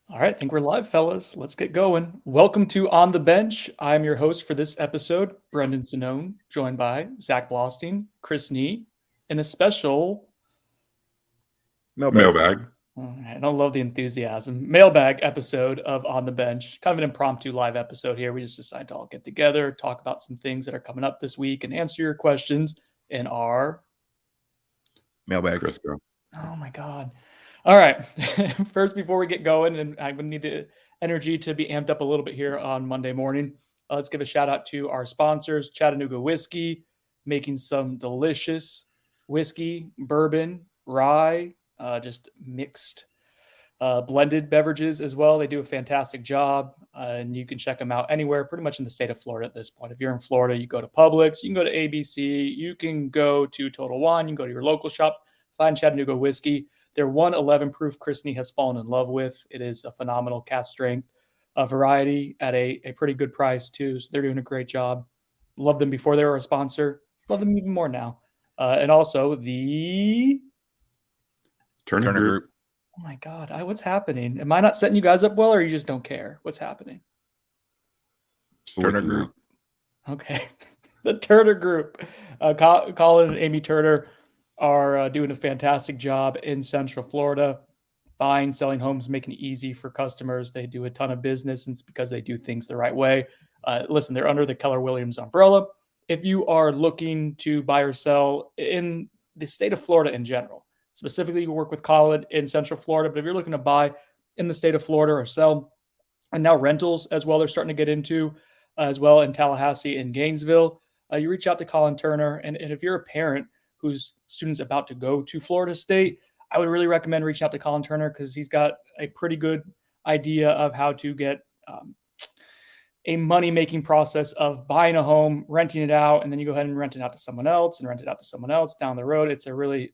All right, I think we're live, fellas. Let's get going. Welcome to On the Bench. I'm your host for this episode, Brendan Sinone, joined by Zach Blostein, Chris Nee, and a special. Mailbag. Mailbag. I don't love the enthusiasm. Mailbag episode of On the Bench. Kind of an impromptu live episode here. We just decided to all get together, talk about some things that are coming up this week, and answer your questions in our Mailbag. Crisco. Oh my God. All right. First, before we get going, and I would need the energy to be amped up a little bit here on Monday morning, let's give a shout out to our sponsors, Chattanooga Whiskey, making some delicious whiskey, bourbon, rye, just mixed blended beverages as well. They do a fantastic job, and you can check them out anywhere, pretty much in the state of Florida at this point. If you're in Florida, you go to Publix, you can go to ABC, you can go to Total Wine, you can go to your local shop, find Chattanooga Whiskey. Their 111 proof Chris Nee has fallen in love with. It is a phenomenal cast strength variety at a pretty good price too. So they're doing a great job. Love them before they were a sponsor. Love them even more now. And also the Turner Group. Oh my God, what's happening? Am I not setting you guys up well, or you just don't care? What's happening? Turner Group. Okay. The Turner Group. Colin and Amy Turner are doing a fantastic job in Central Florida, buying, selling homes, making it easy for customers. They do a ton of business, and it's because they do things the right way. Listen, they're under the Keller Williams umbrella. If you are looking to buy or sell in the state of Florida in general, specifically, you work with Colin in Central Florida, but if you're looking to buy in the state of Florida or sell, and now rentals as well, they're starting to get into as well in Tallahassee and Gainesville, you reach out to Colin Turner. And if you're a parent whose student's about to go to Florida State, I would really recommend reaching out to Colin Turner because he's got a pretty good idea of how to get a money-making process of buying a home, renting it out, and then you go ahead and rent it out to someone else and rent it out to someone else down the road. It's a really,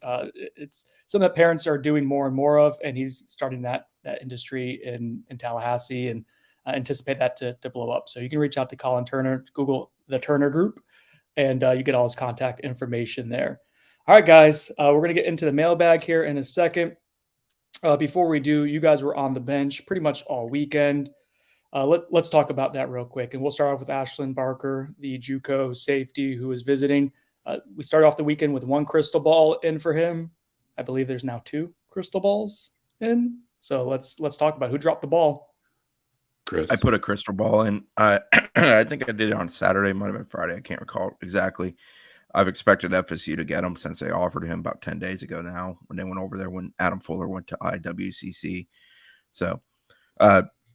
it's something that parents are doing more and more of, and he's starting that industry in Tallahassee, and anticipate that to blow up. So you can reach out to Colin Turner, Google the Turner Group, and you get all his contact information there. All right, guys, we're going to get into the mailbag here in a second. Before we do, you guys were on the bench pretty much all weekend. Let's talk about that real quick. And we'll start off with Ashlyn Barker, the Juco safety who was visiting. We started off the weekend with one crystal ball in for him. I believe there's now two crystal balls in. So let's talk about who dropped the ball. Chris. I put a crystal ball in. I think I did it on Saturday, might have been Friday. I can't recall exactly. I've expected FSU to get him since they offered him about 10 days ago now when they went over there when Adam Fuller went to IWCC. So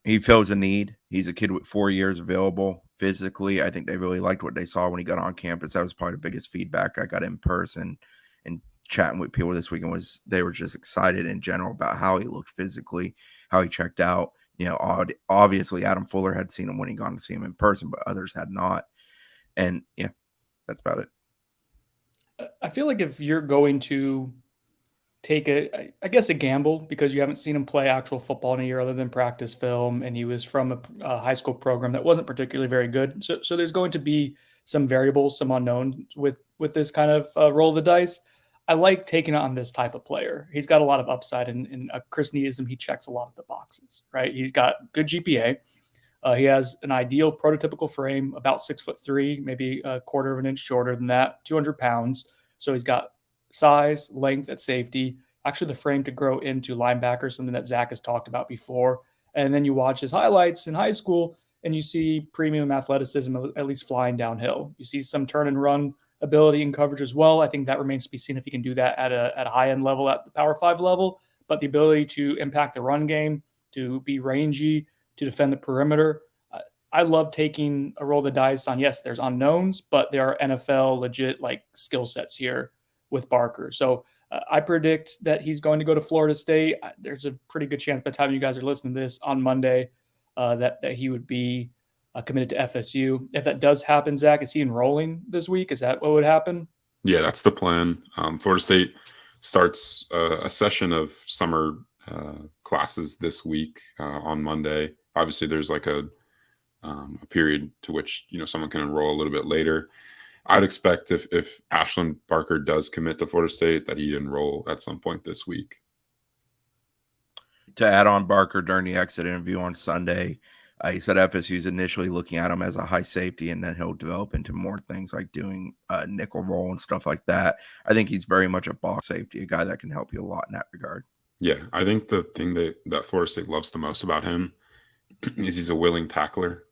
he fills a need. He's a kid with 4 years available physically. I think they really liked what they saw when he got on campus. That was probably the biggest feedback I got in person and chatting with people this weekend was they were just excited in general about how he looked physically, how he checked out. You know, obviously Adam Fuller had seen him when he gone to see him in person, but others had not. And yeah, that's about it. I feel like if you're going to take a gamble because you haven't seen him play actual football in a year other than practice film, and he was from a high school program that wasn't particularly very good. So there's going to be some variables, some unknowns with this kind of roll of the dice. I like taking it on this type of player. He's got a lot of upside, and in Chris Neeism, he checks a lot of the boxes, right? He's got good GPA. He has an ideal prototypical frame, about 6'3", maybe a quarter of an inch shorter than that, 200 pounds. So he's got size, length at safety, actually the frame to grow into linebacker, something that Zach has talked about before. And then you watch his highlights in high school and you see premium athleticism, at least flying downhill. You see some turn and run ability and coverage as well. I think that remains to be seen if he can do that at a high end level, at the Power 5 level. But the ability to impact the run game, to be rangy, to defend the perimeter. I love taking a roll of the dice on, yes, there's unknowns, but there are NFL legit like skill sets here with Barker. So I predict that he's going to go to Florida State. There's a pretty good chance by the time you guys are listening to this on Monday that he would be committed to FSU. If that does happen, Zach, is he enrolling this week? Is that what would happen? Yeah, that's the plan. Florida State starts a session of summer classes this week on Monday. Obviously, there's like a period to which someone can enroll a little bit later. I'd expect if Ashlyn Barker does commit to Florida State that he'd enroll at some point this week. To add on Barker during the exit interview on Sunday, he said FSU is initially looking at him as a high safety, and then he'll develop into more things like doing nickel roll and stuff like that. I think he's very much a box safety, a guy that can help you a lot in that regard. Yeah, I think the thing that Florida State loves the most about him is he's a willing tackler.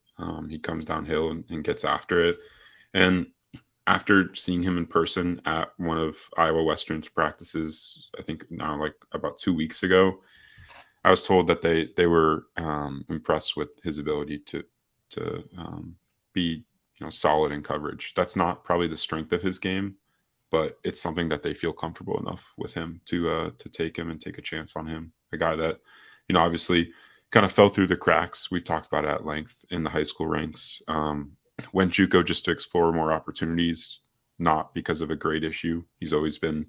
He comes downhill and gets after it. And after seeing him in person at one of Iowa Western's practices, I think now like about 2 weeks ago, I was told that they were impressed with his ability to be solid in coverage. That's not probably the strength of his game, but it's something that they feel comfortable enough with him to take him and take a chance on him. A guy that obviously kind of fell through the cracks. We've talked about it at length in the high school ranks. Went Juco just to explore more opportunities, not because of a grade issue. He's always been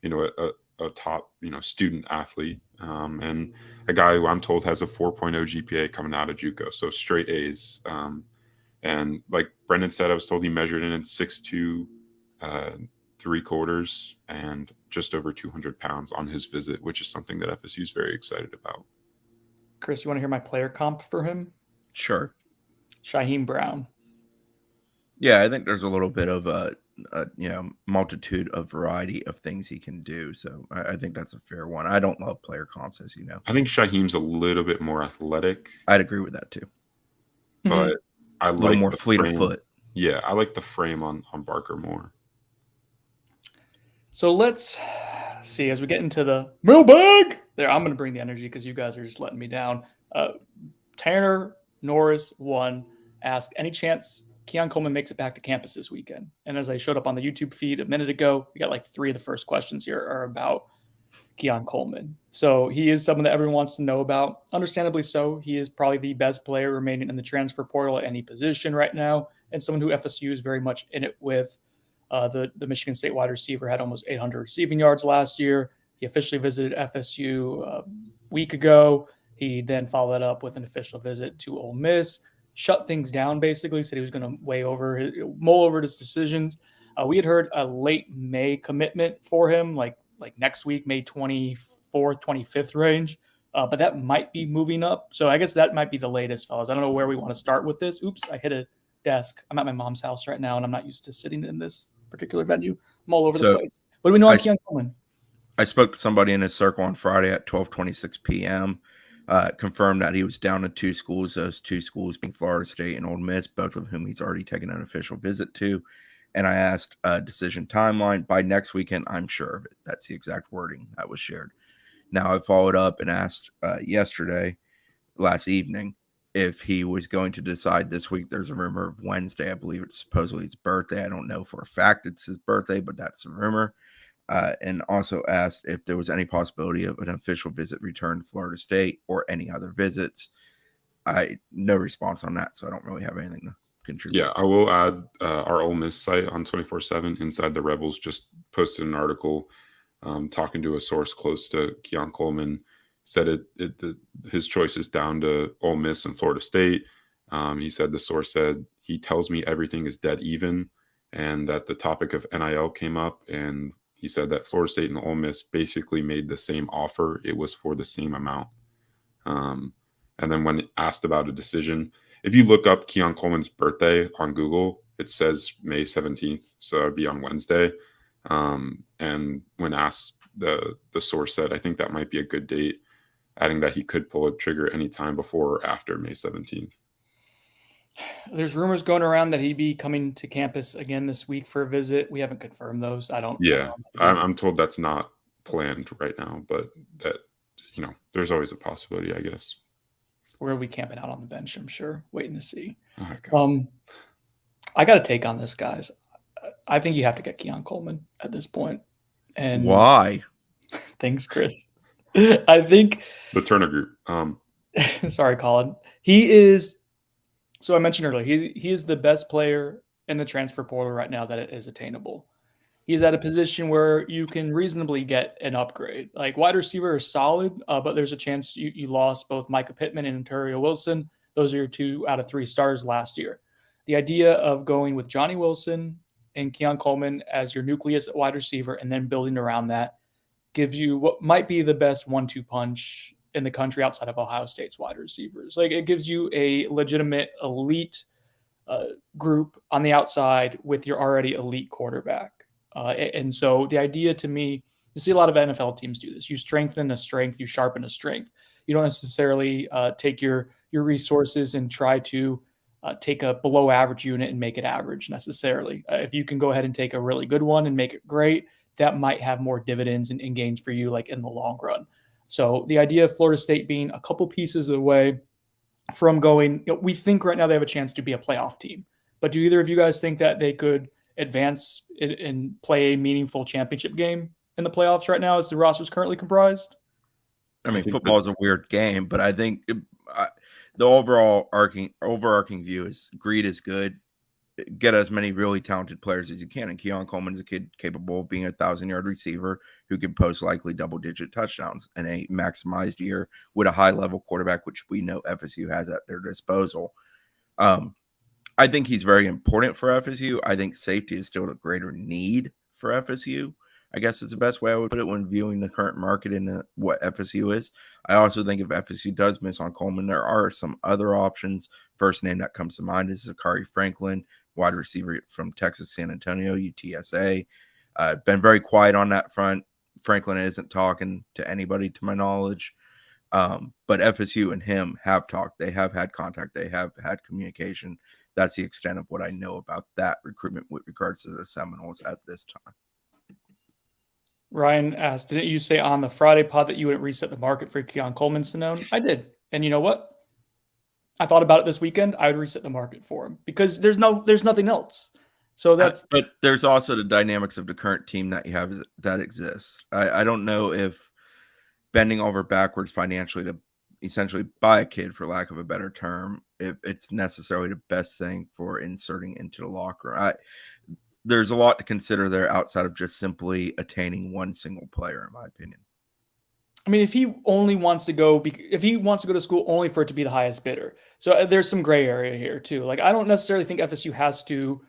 a top student athlete, and a guy who I'm told has a 4.0 GPA coming out of Juco, so straight A's. And like Brendan said, I was told he measured in 6'2", 3/4, and just over 200 pounds on his visit, which is something that FSU is very excited about. Chris, you want to hear my player comp for him? Sure. Shaheem Brown. Yeah, I think there's a little bit of a multitude of variety of things he can do. So I think that's a fair one. I don't love player comps, as you know. I think Shaheem's a little bit more athletic. I'd agree with that too. But I like a little more fleet of foot. Yeah, I like the frame on Barker more. So let's see as we get into the mailbag. There, I'm going to bring the energy because you guys are just letting me down. Tanner Norris 1 asked, any chance Keon Coleman makes it back to campus this weekend? And as I showed up on the YouTube feed a minute ago, we got like 3 of the first questions here are about Keon Coleman. So he is someone that everyone wants to know about. Understandably so. He is probably the best player remaining in the transfer portal at any position right now, and someone who FSU is very much in it with. The Michigan State wide receiver had almost 800 receiving yards last year. He officially visited FSU a week ago. He then followed that up with an official visit to Ole Miss. Shut things down, basically, said he was going to mull over his decisions. We had heard a late May commitment for him, like next week, May 24th, 25th range. But that might be moving up. So I guess that might be the latest, fellas. I don't know where we want to start with this. Oops, I hit a desk. I'm at my mom's house right now, and I'm not used to sitting in this particular venue. I'm all over the place. What do we know on Keon Coleman? I spoke to somebody in his circle on Friday at 12:26 p.m., confirmed that he was down to 2 schools, those 2 schools being Florida State and Ole Miss, both of whom he's already taken an official visit to. And I asked a decision timeline. By next weekend, I'm sure of it. That's the exact wording that was shared. Now, I followed up and asked last evening, if he was going to decide this week. There's a rumor of Wednesday. I believe it's supposedly his birthday. I don't know for a fact it's his birthday, but that's a rumor. And also asked if there was any possibility of an official visit return to Florida State or any other visits. No response on that, so I don't really have anything to contribute. Yeah, I will add our Ole Miss site on 24/7, Inside the Rebels, just posted an article talking to a source close to Keon Coleman. Said his choice is down to Ole Miss and Florida State. He said the source said he tells me everything is dead even, and that the topic of NIL came up, and he said that Florida State and Ole Miss basically made the same offer. It was for the same amount. And then when asked about a decision, if you look up Keon Coleman's birthday on Google, it says May 17th, so it'd be on Wednesday. And when asked, the source said, I think that might be a good date, adding that he could pull a trigger anytime before or after May 17th. There's rumors going around that he'd be coming to campus again this week for a visit. We haven't confirmed those. I'm told that's not planned right now, but that, there's always a possibility, I guess. We're going to be camping out on the bench, I'm sure, waiting to see. Oh, I got a take on this, guys. I think you have to get Keon Coleman at this point. And why? Thanks, Chris. I think the Turner Group. Sorry, Colin. He is. So I mentioned earlier, he is the best player in the transfer portal right now that it is attainable. He's at a position where you can reasonably get an upgrade. Like wide receiver is solid, but there's a chance you lost both Micah Pittman and Ontario Wilson. Those are your 2 out of 3 stars last year. The idea of going with Johnny Wilson and Keon Coleman as your nucleus at wide receiver and then building around that gives you what might be the best 1-2 punch in the country outside of Ohio State's wide receivers. Like, it gives you a legitimate elite group on the outside with your already elite quarterback. And so the idea to me, you see a lot of NFL teams do this. You strengthen a strength, you sharpen a strength. You don't necessarily take your resources and try to take a below average unit and make it average necessarily. If you can go ahead and take a really good one and make it great, that might have more dividends and gains for you, like in the long run. So the idea of Florida State being a couple pieces away from going, we think right now they have a chance to be a playoff team. But do either of you guys think that they could advance and play a meaningful championship game in the playoffs right now as the roster is currently comprised? I mean, football is a weird game, but I think the overarching view is greed is good. Get as many really talented players as you can. And Keon Coleman is a kid capable of being a 1,000-yard receiver who can post likely double-digit touchdowns in a maximized year with a high-level quarterback, which we know FSU has at their disposal. I think he's very important for FSU. I think safety is still a greater need for FSU. I guess is the best way I would put it when viewing the current market and what FSU is. I also think if FSU does miss on Coleman, there are some other options. First name that comes to mind is Zachary Franklin, wide receiver from Texas San Antonio, UTSA. Been very quiet on that front. Franklin isn't talking to anybody to my knowledge. But FSU and him have talked. They have had contact. They have had communication. That's the extent of what I know about that recruitment with regards to the Seminoles at this time. Ryan asked, didn't you say on the Friday pod that you wouldn't reset the market for Keon Coleman to known? I did. And you know what? I thought about it this weekend. I would reset the market for him because there's nothing else. So that's but there's also the dynamics of the current team that you have that exists. I don't know if bending over backwards financially to essentially buy a kid, for lack of a better term, if it's necessarily the best thing for inserting into the locker. There's a lot to consider there outside of just simply attaining one single player, in my opinion. I mean, if he wants to go to school only for it to be the highest bidder. So there's some gray area here too. Like, I don't necessarily think FSU has to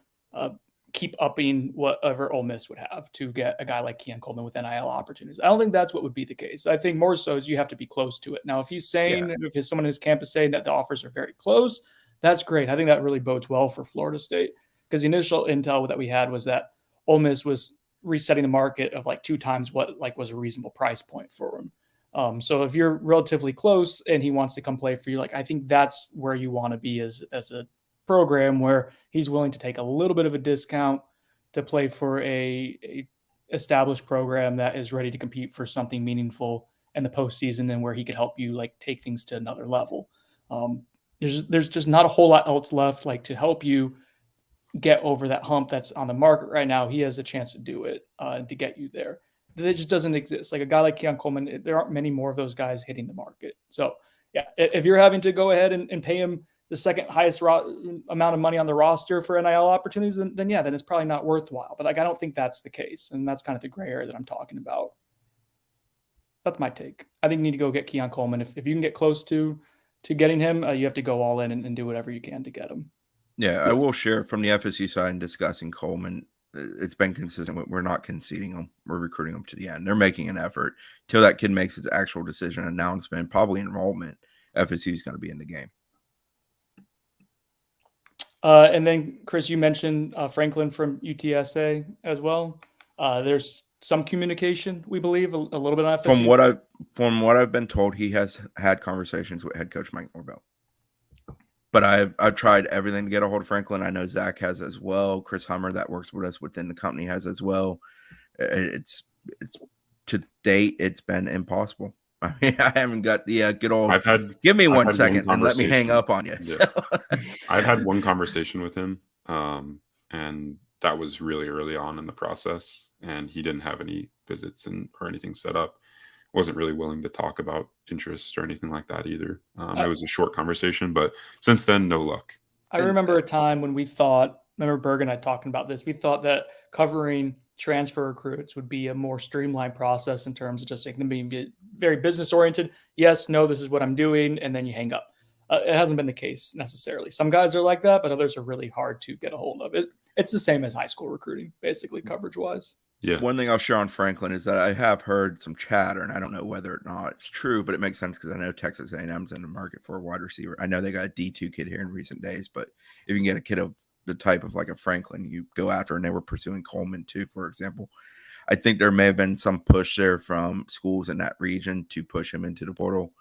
keep upping whatever Ole Miss would have to get a guy like Keon Coleman with NIL opportunities. I don't think that's what would be the case. I think more so is you have to be close to it. Now, if he's saying, if someone in his campus saying that the offers are very close, that's great. I think that really bodes well for Florida State because the initial intel that we had was that Ole Miss was resetting the market of like 2 times what like was a reasonable price point for him. So if you're relatively close and he wants to come play for you, like I think that's where you want to be as a program where he's willing to take a little bit of a discount to play for a established program that is ready to compete for something meaningful in the postseason and where he could help you like take things to another level. There's just not a whole lot else left like to help you get over that hump that's on the market right now. He has a chance to do it to get you there. It just doesn't exist. Like a guy like Keon Coleman, there aren't many more of those guys hitting the market. So yeah, if you're having to go ahead and pay him the second highest amount of money on the roster for NIL opportunities, then it's probably not worthwhile. But like, I don't think that's the case. And that's kind of the gray area that I'm talking about. That's my take. I think you need to go get Keon Coleman. If you can get close to getting him, you have to go all in and do whatever you can to get him. Yeah, I will share from the FSU side in discussing Coleman. It's been consistent. We're not conceding him. We're recruiting him to the end. They're making an effort till that kid makes his actual decision, announcement, probably enrollment. FSU is going to be in the game. And then, Chris, you mentioned Franklin from UTSA as well. There's some communication, we believe, a little bit on FSU. From what I've been told, he has had conversations with head coach Mike Norvell. But I've tried everything to get a hold of Franklin. I know Zach has as well. Chris Hummer, that works with us within the company, has as well. It's to date, it's been impossible. I mean, I haven't got the good old. Give me 1 second and let me hang up on you. Yeah. I've had one conversation with him, and that was really early on in the process, and he didn't have any visits or anything set up. Wasn't really willing to talk about interest or anything like that either. It was a short conversation, but since then, no luck. I remember a time when remember Berg and I talking about this, we thought that covering transfer recruits would be a more streamlined process in terms of just like them being very business oriented. Yes, no, this is what I'm doing. And then you hang up. It hasn't been the case necessarily. Some guys are like that, but others are really hard to get a hold of. It's the same as high school recruiting, basically coverage wise. Yeah. One thing I'll share on Franklin is that I have heard some chatter, and I don't know whether or not it's true, but it makes sense because I know Texas A&M's in the market for a wide receiver. I know they got a D2 kid here in recent days, but if you can get a kid of the type of like a Franklin, you go after, and they were pursuing Coleman too, for example. I think there may have been some push there from schools in that region to push him into the portal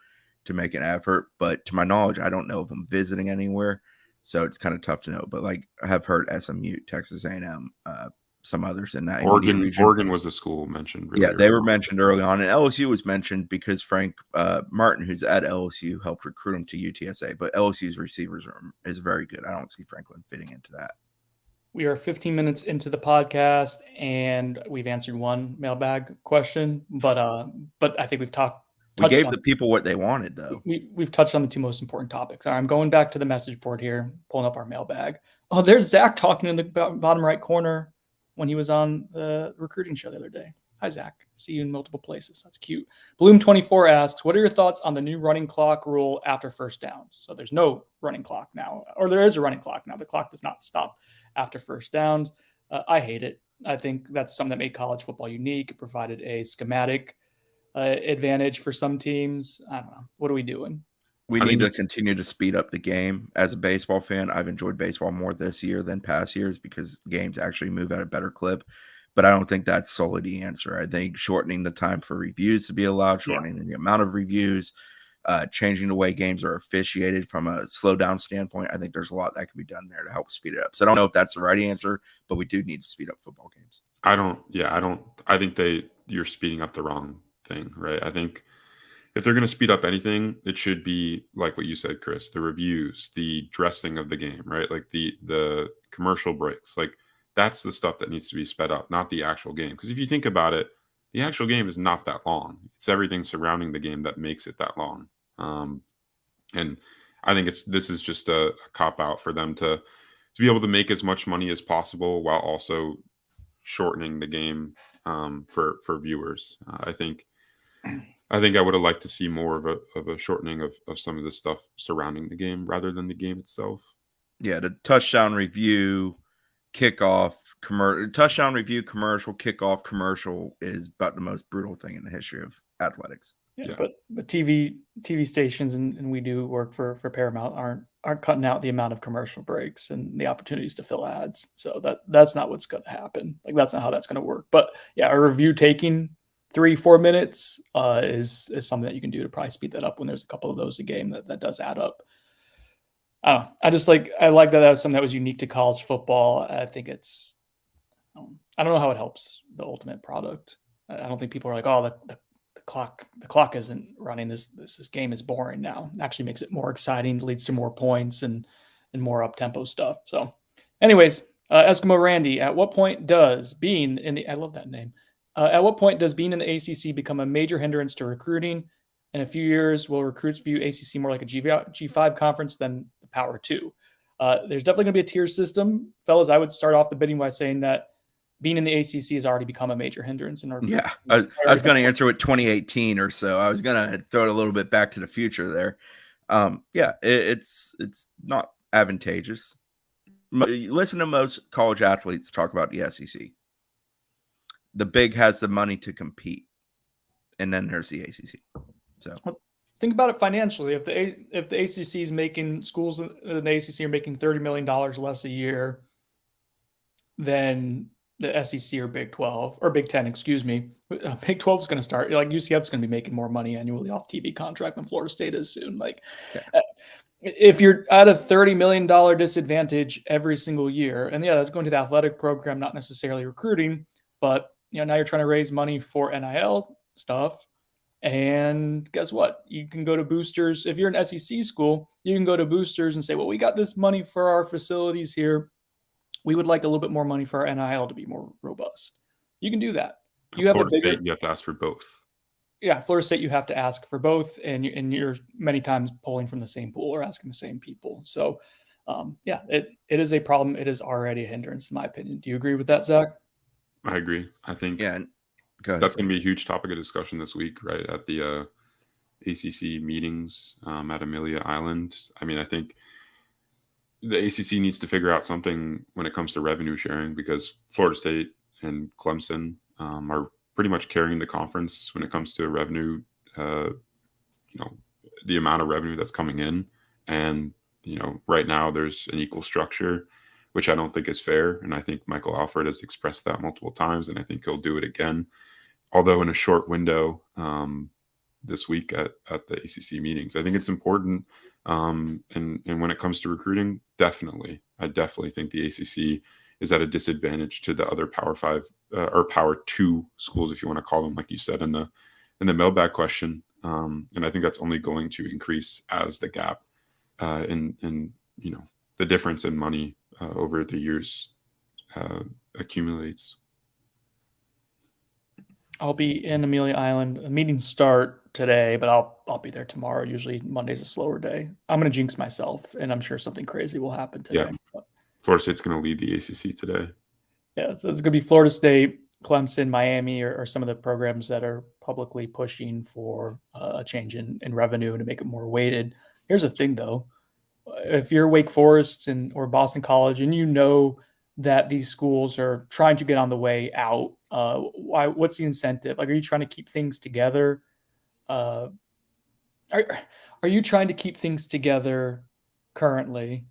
to make an effort. But to my knowledge, I don't know of him visiting anywhere. So it's kind of tough to know. But like I have heard SMU, Texas A&M, some others in that immediate region. Oregon was a school mentioned. Really Yeah, they were mentioned early on. And LSU was mentioned because Frank Martin, who's at LSU, helped recruit him to UTSA. But LSU's receivers is very good. I don't see Franklin fitting into that. We are 15 minutes into the podcast, and we've answered one mailbag question, but I think we've we gave the people what they wanted, though. We've touched on the two most important topics. All right, I'm going back to the message board here, pulling up our mailbag. Oh, there's Zach talking in the bottom right corner when he was on the recruiting show the other day. Hi, Zach. See you in multiple places. That's cute. Bloom24 asks, what are your thoughts on the new running clock rule after first downs? So there's no running clock now, or there is a running clock now. The clock does not stop after first downs. I hate it. I think that's something that made college football unique. It provided a schematic advantage for some teams. I don't know. What are we doing? We need to continue to speed up the game. As a baseball fan, I've enjoyed baseball more this year than past years because games actually move at a better clip. But I don't think that's solely the answer. I think shortening the time for reviews to be allowed, shortening the amount of reviews, changing the way games are officiated from a slow down standpoint. I think there's a lot that can be done there to help speed it up. So I don't know if that's the right answer, but we do need to speed up football games. I think you're speeding up the wrong thing, right? I think if they're going to speed up anything, it should be like what you said, Chris, the reviews, the dressing of the game, right? Like the commercial breaks, like that's the stuff that needs to be sped up, not the actual game. Because if you think about it, the actual game is not that long. It's everything surrounding the game that makes it that long. And I think this is just a cop out for them to be able to make as much money as possible while also shortening the game for viewers. I think I would have liked to see more of a shortening of some of the stuff surrounding the game rather than the game itself. Yeah, the touchdown review, kickoff, touchdown review, commercial, kickoff, commercial is about the most brutal thing in the history of athletics. Yeah. But TV stations and we do work for Paramount aren't cutting out the amount of commercial breaks and the opportunities to fill ads. So that's not what's going to happen. Like that's not how that's going to work. But yeah, a review taking 3-4 minutes is something that you can do to probably speed that up when there's a couple of those a game that does add up. I like that was something that was unique to college football. I think it's I don't know how it helps the ultimate product. I don't think people are like, oh, the clock isn't running. This game is boring now. It actually makes it more exciting, leads to more points and more up tempo stuff. So, anyways, Eskimo Randy, at what point does being in the I love that name. At what point does being in the ACC become a major hindrance to recruiting? In a few years, will recruits view ACC more like a G5 conference than the Power 2? There's definitely going to be a tier system. Fellas, I would start off the bidding by saying that being in the ACC has already become a major hindrance. I was going to answer with 2018 or so. I was going to throw it a little bit back to the future there. It's not advantageous. Listen to most college athletes talk about the SEC. The Big has the money to compete, and then there's the ACC. So think about it financially. If the ACC is making schools in the ACC are making $30 million less a year than the SEC or Big 12 or Big 10, excuse me. Big 12 is going to start like UCF is going to be making more money annually off TV contract than Florida State is soon. If you're at a $30 million disadvantage every single year, and that's going to the athletic program, not necessarily recruiting, but now you're trying to raise money for NIL stuff. And guess what? You can go to boosters. If you're an SEC school, you can go to boosters and say, well, we got this money for our facilities here. We would like a little bit more money for our NIL to be more robust. You can do that. You have you have to ask for both. Yeah, Florida State, you have to ask for both, and you're many times pulling from the same pool or asking the same people. So, it is a problem. It is already a hindrance, in my opinion. Do you agree with that, Zach? I agree. I think that's going to be a huge topic of discussion this week, right, at the ACC meetings at Amelia Island. I mean, I think the ACC needs to figure out something when it comes to revenue sharing because Florida State and Clemson are pretty much carrying the conference when it comes to revenue, the amount of revenue that's coming in. And, right now there's an equal structure, which I don't think is fair. And I think Michael Alfred has expressed that multiple times, and I think he'll do it again, although in a short window this week at the ACC meetings. I think it's important. And when it comes to recruiting, I definitely think the ACC is at a disadvantage to the other Power 5 or Power 2 schools, if you want to call them, like you said in the mailbag question. And I think that's only going to increase as the gap in the difference in money over the years accumulates. I'll be in Amelia Island. Meetings start today, but I'll be there tomorrow. Usually Monday's a slower day. I'm going to jinx myself, and I'm sure something crazy will happen today. Yeah. Florida State's going to lead the ACC today. Yeah, so it's going to be Florida State, Clemson, Miami, or some of the programs that are publicly pushing for a change in revenue to make it more weighted. Here's the thing, though. If you're Wake Forest or Boston College and you know that these schools are trying to get on the way out, what's the incentive? Like, are you trying to keep things together? Are you trying to keep things together currently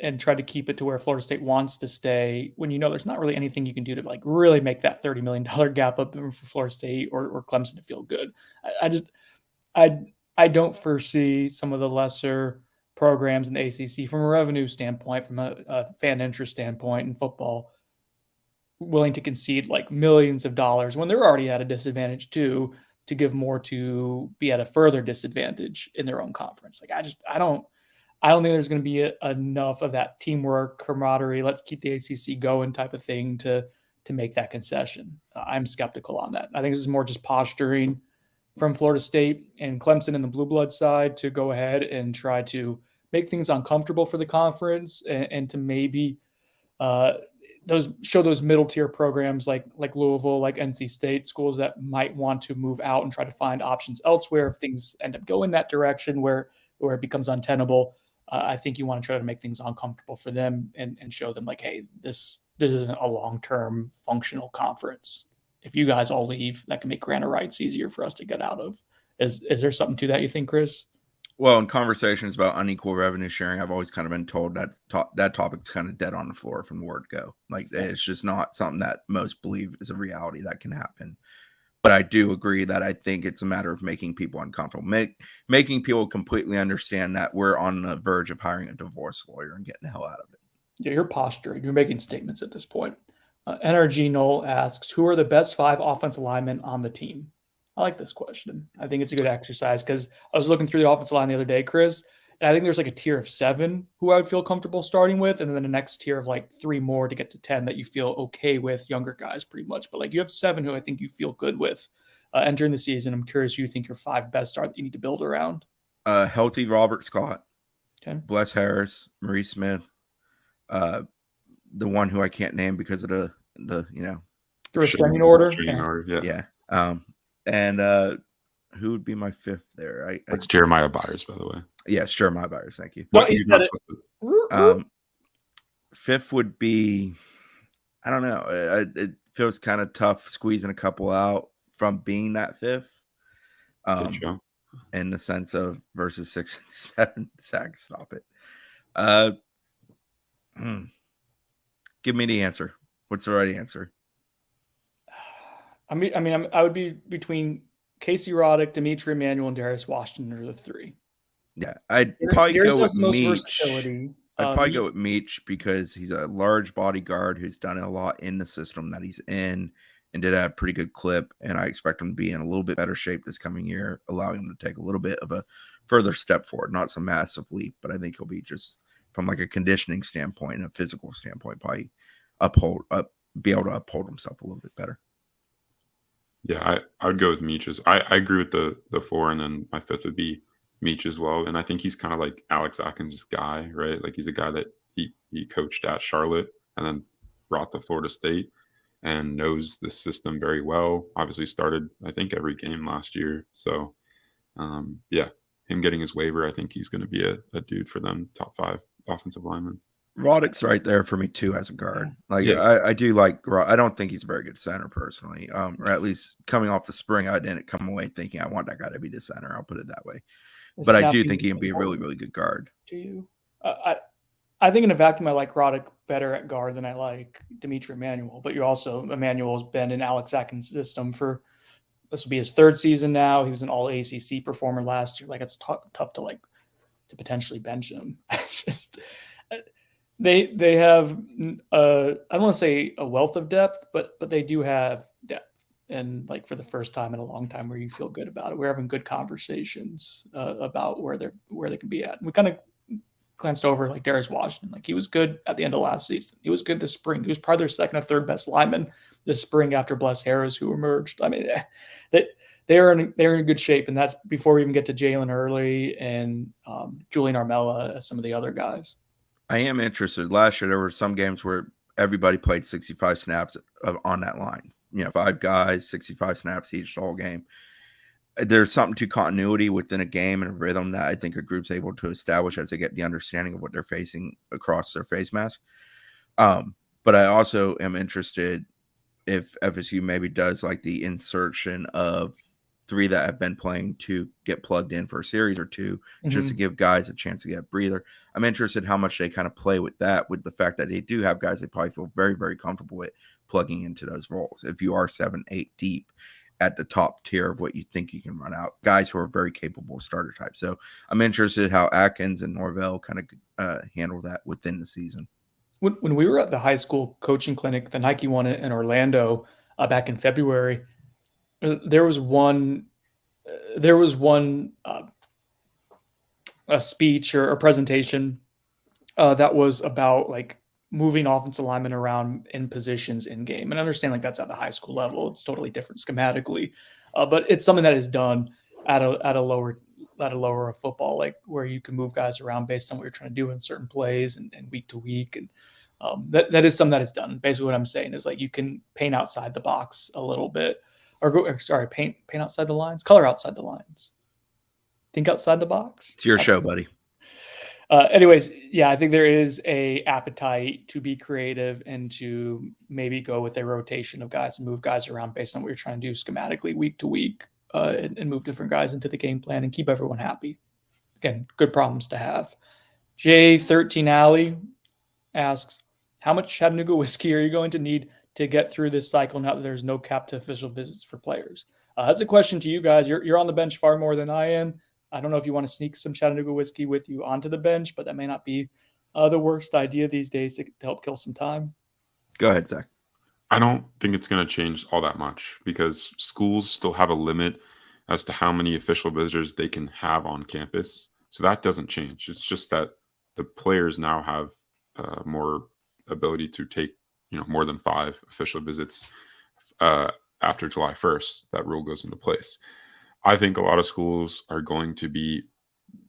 and try to keep it to where Florida State wants to stay when there's not really anything you can do to like really make that $30 million gap up for Florida State or Clemson to feel good? I don't foresee some of the lesser programs in the ACC from a revenue standpoint, from a fan interest standpoint in football, willing to concede like millions of dollars when they're already at a disadvantage too, to give more to be at a further disadvantage in their own conference. Like I don't think there's going to be enough of that teamwork, camaraderie, let's keep the ACC going type of thing to make that concession. I'm skeptical on that. I think this is more just posturing from Florida State and Clemson and the blue blood side to go ahead and try to make things uncomfortable for the conference and to maybe show those middle tier programs like Louisville, like NC State, schools that might want to move out and try to find options elsewhere if things end up going that direction where it becomes untenable. I think you want to try to make things uncomfortable for them and show them like, hey, this isn't a long-term functional conference. If you guys all leave, that can make grant rights easier for us to get out of. Is there something to that, you think, Chris? Well, in conversations about unequal revenue sharing, I've always kind of been told that topic's kind of dead on the floor from the word go. Like, it's just not something that most believe is a reality that can happen. But I do agree that I think it's a matter of making people uncomfortable, making people completely understand that we're on the verge of hiring a divorce lawyer and getting the hell out of it. Yeah, you're posturing. You're making statements at this point. NRG Noel asks, who are the best 5 offensive linemen on the team? I like this question. I think it's a good exercise because I was looking through the offensive line the other day, Chris, and I think there's like a tier of 7 who I would feel comfortable starting with, and then the next tier of like 3 more to get to 10 that you feel okay with, younger guys pretty much. But like you have 7 who I think you feel good with entering the season. I'm curious who you think your 5 best are that you need to build around. Healthy Robert Scott, okay, Bless Harris, Maurice Smith, the one who I can't name because of the restraining order. Yeah. And who would be my 5th there? That's Jeremiah Byers, by the way. Yes, Jeremiah Byers. Thank you. Well, he said it. 5th would be, I don't know. It feels kind of tough squeezing a couple out from being that 5th. In the sense of versus 6 and 7 sacks. Stop it. Give me the answer. What's the right answer? I would be between Casey Roddick, Dimitri Emanuel, and Darius Washington are the 3. Yeah, I'd probably go with Meach. I'd probably go with Meach because he's a large bodyguard who's done a lot in the system that he's in and did have a pretty good clip. And I expect him to be in a little bit better shape this coming year, allowing him to take a little bit of a further step forward. Not some massive leap, but I think he'll be just from like a conditioning standpoint and a physical standpoint, probably be able to uphold himself a little bit better. Yeah, I would go with Meach. I agree with the 4, and then my 5th would be Meach as well. And I think he's kind of like Alex Atkins' guy, right? Like he's a guy that he coached at Charlotte and then brought to Florida State and knows the system very well. Obviously started, I think, every game last year. So, him getting his waiver, I think he's going to be a dude for them, top 5 offensive lineman. Roddick's right there for me too as a guard. Like Yeah. I do like. I don't think he's a very good center personally. Or at least coming off the spring, I didn't come away thinking I want that guy to be the center. I'll put it that way. The But I do snapping think is he can be a really, important really good guard. to you. I think in a vacuum, I like Roddick better at guard than I like Dimitri Emmanuel. But Emmanuel's been in Alex Atkins' system for this will be his third season now. He was an All ACC performer last year. Like it's tough to potentially bench him. Just they have I don't want to say a wealth of depth, but they do have depth. And like for the first time in a long time, where you feel good about it, we're having good conversations about where they can be at. And we kind of glanced over like Darius Washington. Like he was good at the end of last season. He was good this spring. He was probably their second or third best lineman this spring after Bless Harris, who emerged. I mean, they're in good shape, and that's before we even get to Jalen Early and Julian Armella as some of the other guys. I am interested. Last year, there were some games where everybody played 65 snaps on that line. 5 guys, 65 snaps each all game. There's something to continuity within a game and a rhythm that I think a group's able to establish as they get the understanding of what they're facing across their face mask. But I also am interested if FSU maybe does like the insertion of 3 that have been playing to get plugged in for a series or 2, just to give guys a chance to get a breather. I'm interested how much they kind of play with that, with the fact that they do have guys they probably feel very, very comfortable with plugging into those roles. If you are 7, 8 deep at the top tier of what you think you can run out, guys who are very capable starter types. So I'm interested how Atkins and Norvell kind of handle that within the season. When we were at the high school coaching clinic, the Nike one in Orlando back in February, there was one a speech or a presentation that was about like moving offensive linemen around in positions in game. And I understand like that's at the high school level. It's totally different schematically, but it's something that is done at a lower of football, like where you can move guys around based on what you're trying to do in certain plays and week to week. And that is something that is done. Basically what I'm saying is like you can paint outside the box a little bit paint outside the lines, color outside the lines, think outside the box. It's your show, buddy. Anyways, yeah, I think there is a appetite to be creative and to maybe go with a rotation of guys and move guys around based on what you're trying to do schematically week to week and move different guys into the game plan and keep everyone happy. Again, good problems to have. J13 Alley asks, how much Chattanooga whiskey are you going to need to get through this cycle now that there's no cap to official visits for players? That's a question to you guys. You're on the bench far more than I am. I don't know if you want to sneak some Chattanooga whiskey with you onto the bench, but that may not be the worst idea these days to help kill some time. Go ahead, Zach. I don't think it's going to change all that much because schools still have a limit as to how many official visitors they can have on campus. So that doesn't change. It's just that the players now have more ability to take more than 5 official visits after July 1st. That rule goes into place. I think a lot of schools are going to be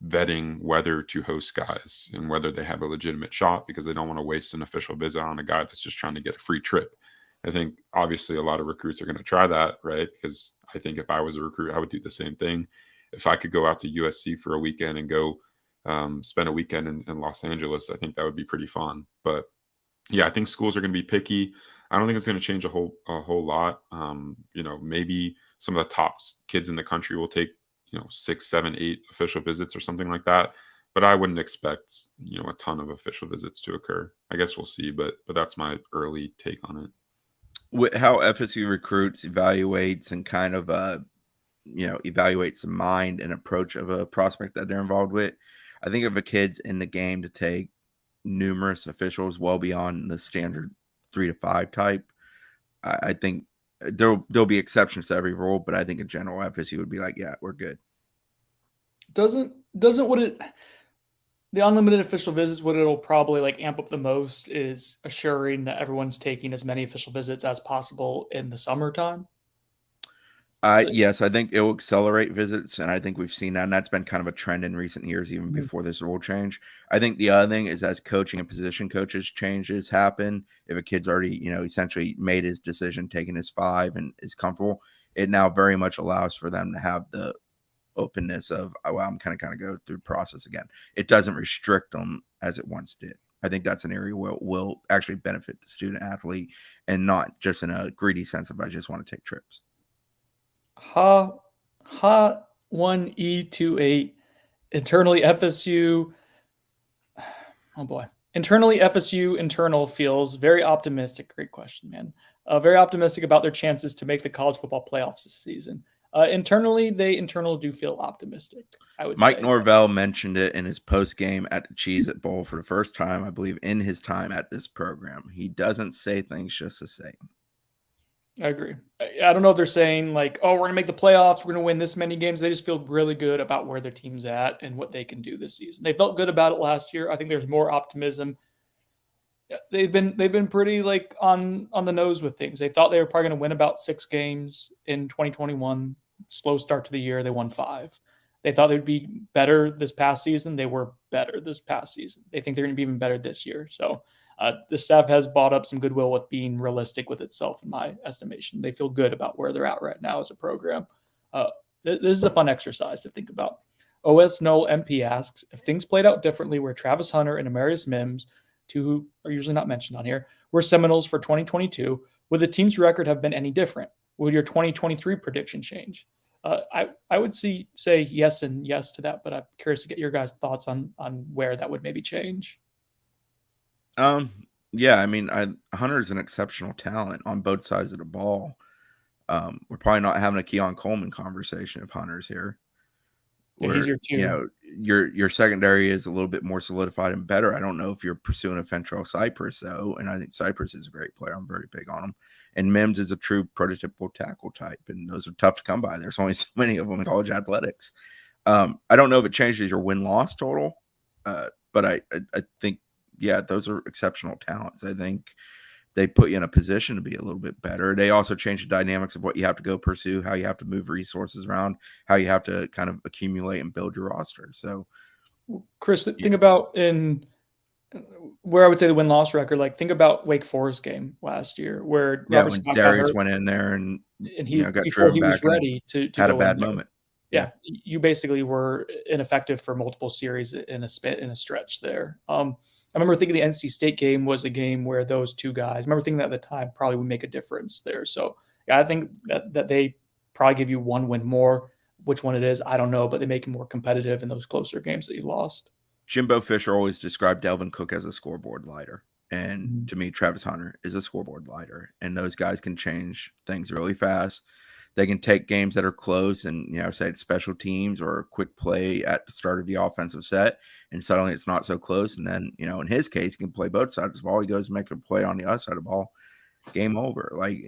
vetting whether to host guys and whether they have a legitimate shot because they don't want to waste an official visit on a guy that's just trying to get a free trip. I think obviously a lot of recruits are going to try that, right? Because I think if I was a recruit, I would do the same thing. If I could go out to USC for a weekend and go spend a weekend in Los Angeles, I think that would be pretty fun. But yeah, I think schools are going to be picky. I don't think it's going to change a whole lot. Maybe some of the top kids in the country will take 6, 7, 8 official visits or something like that. But I wouldn't expect a ton of official visits to occur. I guess we'll see, but that's my early take on it. With how FSU recruits, evaluates, and kind of evaluates the mind and approach of a prospect that they're involved with, I think if a kid's in the game to take numerous officials well beyond the standard 3 to 5 type, I think there'll be exceptions to every rule, but I think in general FSU would be like, yeah, we're good. Doesn't the unlimited official visits, what it'll probably like amp up the most is assuring that everyone's taking as many official visits as possible in the summertime. Yes, I think it will accelerate visits, and I think we've seen that, and that's been kind of a trend in recent years, even before this rule change. I think the other thing is as coaching and position coaches changes happen, if a kid's already, essentially made his decision, taken his 5 and is comfortable, it now very much allows for them to have the openness of, I'm kind of go through the process again. It doesn't restrict them as it once did. I think that's an area where will actually benefit the student athlete and not just in a greedy sense of I just want to take trips. Ha 1E28 internally FSU. Oh boy. Internally, FSU internal feels very optimistic. Great question, man. Very optimistic about their chances to make the college football playoffs this season. Internally, they do feel optimistic, I would Mike say. Norvell mentioned it in his post game at the Cheez-It Bowl for the first time, I believe, in his time at this program. He doesn't say things just to say them. I agree. I don't know if they're saying like, oh, we're going to make the playoffs, we're going to win this many games. They just feel really good about where their team's at and what they can do this season. They felt good about it last year. I think there's more optimism. They've been pretty like on the nose with things. They thought they were probably going to win about 6 games in 2021. Slow start to the year. They won 5. They thought they'd be better this past season. They were better this past season. They think they're going to be even better this year. So the staff has bought up some goodwill with being realistic with itself, in my estimation. They feel good about where they're at right now as a program. This is a fun exercise to think about. OS Noel MP asks, if things played out differently where Travis Hunter and Amarius Mims, two who are usually not mentioned on here, were Seminoles for 2022, would the team's record have been any different? Would your 2023 prediction change? I would say yes and yes to that, but I'm curious to get your guys' thoughts on where that would maybe change. Yeah, I mean, Hunter is an exceptional talent on both sides of the ball. We're probably not having a Keon Coleman conversation if Hunter's here. Where, he's your two. You know, your secondary is a little bit more solidified and better. I don't know if you're pursuing a Fentrell Cypress though, and I think Cypress is a great player. I'm very big on him. And Mims is a true prototypical tackle type, and those are tough to come by. There's only so many of them in college athletics. I don't know if it changes your win-loss total, but I think, yeah, those are exceptional talents. I think they put you in a position to be a little bit better. They also change the dynamics of what you have to go pursue, how you have to move resources around, how you have to kind of accumulate and build your roster. So, Chris, think about in where I would say the win-loss record, like think about Wake Forest game last year where Robert when Darius went in there and he got before he was back ready to had go a bad in there. moment. Yeah, you basically were ineffective for multiple series in a stretch there. I remember thinking the NC State game was a game where those two guys, I remember thinking that at the time probably would make a difference there. So yeah, I think that they probably give you one win more. Which one it is, I don't know, but they make it more competitive in those closer games that you lost. Jimbo Fisher always described Delvin Cook as a scoreboard lighter. And to me, Travis Hunter is a scoreboard lighter. And those guys can change things really fast. They can take games that are close and, say it's special teams or a quick play at the start of the offensive set, and suddenly it's not so close. And then, in his case, he can play both sides of the ball. He goes and make a play on the other side of the ball. Game over. Like,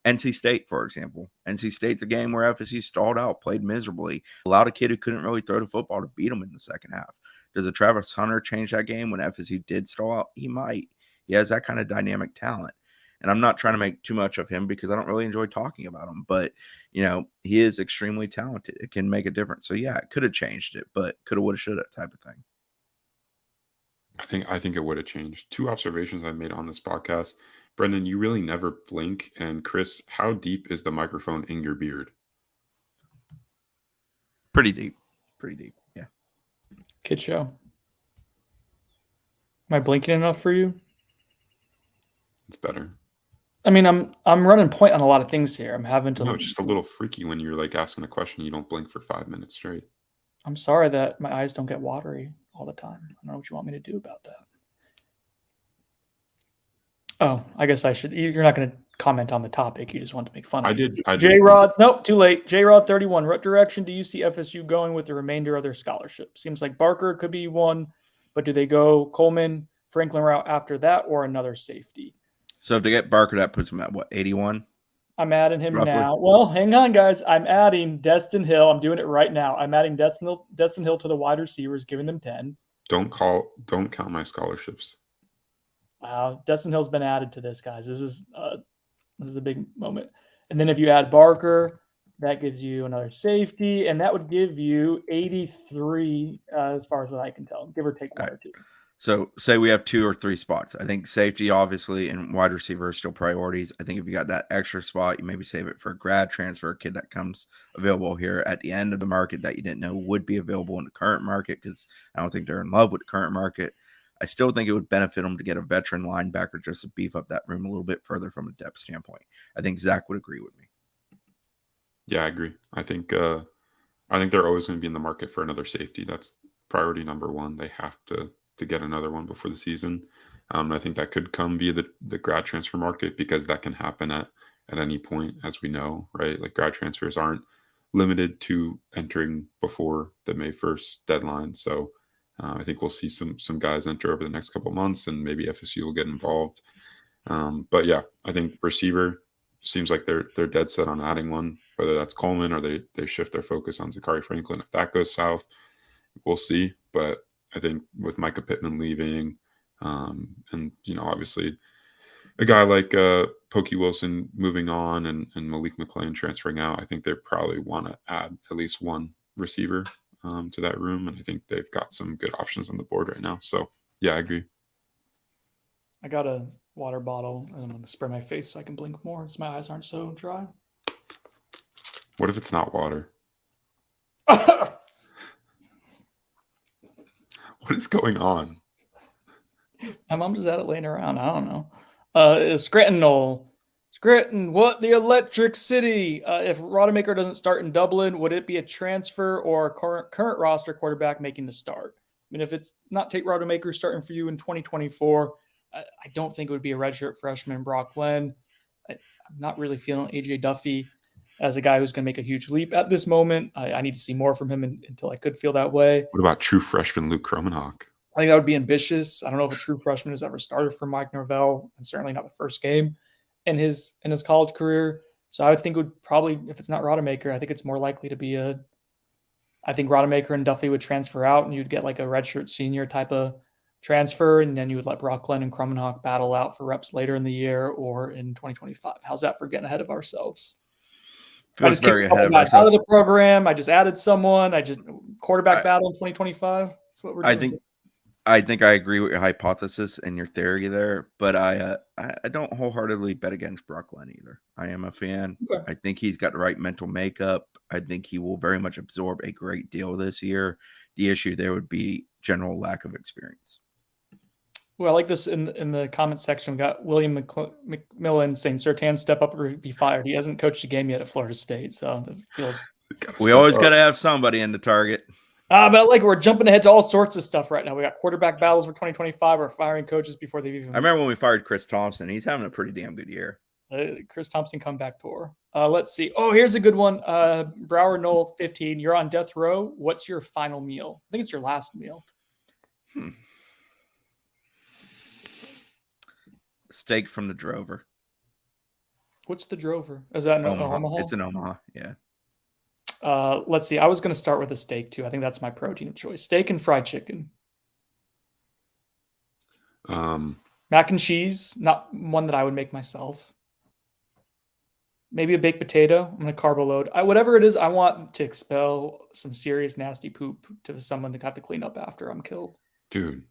NC State, for example. NC State's a game where FSU stalled out, played miserably, allowed a kid who couldn't really throw the football to beat him in the second half. Does a Travis Hunter change that game when FSU did stall out? He might. He has that kind of dynamic talent. And I'm not trying to make too much of him because I don't really enjoy talking about him. But, he is extremely talented. It can make a difference. So, yeah, it could have changed it, but coulda, woulda, shoulda type of thing. I think it would have changed. 2 observations I made on this podcast. Brendan, you really never blink. And Chris, how deep is the microphone in your beard? Pretty deep. Yeah. Kid show. Am I blinking enough for you? It's better. I mean, I'm running point on a lot of things here. I'm having to. No, it's just a little freaky when you're like asking a question, you don't blink for 5 minutes straight. I'm sorry that my eyes don't get watery all the time. I don't know what you want me to do about that. Oh, I guess I should. You're not going to comment on the topic. You just want to make fun of it. I did. J-Rod, nope, too late. J-Rod 31. What direction do you see FSU going with the remainder of their scholarship? Seems like Barker could be one, but do they go Coleman, Franklin route after that, or another safety? So if they get Barker, that puts him at what, 81? I'm adding him roughly? now. Well, hang on, guys. I'm adding Destin Hill. I'm doing it right now. I'm adding Destin Hill to the wide receivers, giving them 10. Don't count my scholarships. Wow, Destin Hill's been added to this, guys. This is a big moment. And then if you add Barker, that gives you another safety, and that would give you 83 as far as what I can tell, give or take one or two. So say we have 2 or 3 spots. I think safety, obviously, and wide receiver are still priorities. I think if you got that extra spot, you maybe save it for a grad transfer, a kid that comes available here at the end of the market that you didn't know would be available in the current market, because I don't think they're in love with the current market. I still think it would benefit them to get a veteran linebacker just to beef up that room a little bit further from a depth standpoint. I think Zach would agree with me. Yeah, I agree. I think they're always going to be in the market for another safety. That's priority number one. They have to get another one before the season. I think that could come via the grad transfer market, because that can happen at any point, as we know, right? Like, grad transfers aren't limited to entering before the May 1st deadline. So I think we'll see some guys enter over the next couple of months, and maybe FSU will get involved. But yeah, I think receiver seems like they're dead set on adding one, whether that's Coleman or they shift their focus on Zachary Franklin. If that goes south, we'll see. But I think with Micah Pittman leaving, and obviously a guy like Pokey Wilson moving on and Malik McClain transferring out, I think they probably want to add at least one receiver to that room, and I think they've got some good options on the board right now. So yeah, I agree. I got a water bottle, and I'm going to spray my face so I can blink more, so my eyes aren't so dry. What if it's not water? My What is going on? mom just had it laying around. I don't know. Scranton, what the Electric City? If Rodemaker doesn't start in Dublin, would it be a transfer or a current roster quarterback making the start? I mean, if it's not Tate Rodemaker starting for you in 2024, I don't think it would be a redshirt freshman, Brock Glenn. I'm not really feeling AJ Duffy as a guy who's going to make a huge leap at this moment. I need to see more from him until I could feel that way. What about true freshman Luke Kromenhoek? I think that would be ambitious. I don't know if a true freshman has ever started for Mike Norvell, and certainly not the first game in his college career. So I would think it would probably, if it's not Rodemaker, I think it's more likely to be I think Rodemaker and Duffy would transfer out, and you'd get like a redshirt senior type of transfer, and then you would let Brock Glenn and Kromenhoek battle out for reps later in the year or in 2025. How's that for getting ahead of ourselves? I just kicked a couple guys out of the program. I just added someone. Quarterback battle in 2025. That's what we're doing. I think I agree with your hypothesis and your theory there, but I don't wholeheartedly bet against Brock Glenn either. I am a fan. Okay. I think he's got the right mental makeup. I think he will very much absorb a great deal this year. The issue there would be general lack of experience. Well, I like this in the comment section. We got William McMillan saying Surtain step up or be fired. He hasn't coached a game yet at Florida State, so it feels. We always got to have somebody in the target. But we're jumping ahead to all sorts of stuff right now. We got quarterback battles for 2025. We're firing coaches before they've even. I remember when we fired Chris Thompson. He's having a pretty damn good year. Chris Thompson comeback tour. Let's see. Oh, here's a good one. Brower Knoll 15. You're on death row. What's your final meal? I think it's your last meal. Steak from the Drover. What's the Drover? Is that in Omaha? It's in Omaha, yeah. Let's see. I was going to start with a steak too. I think that's my protein of choice. Steak and fried chicken. Mac and cheese, not one that I would make myself. Maybe a baked potato. I'm going to carbo load. Whatever it is, I want to expel some serious nasty poop to someone to have to clean up after I'm killed. Dude.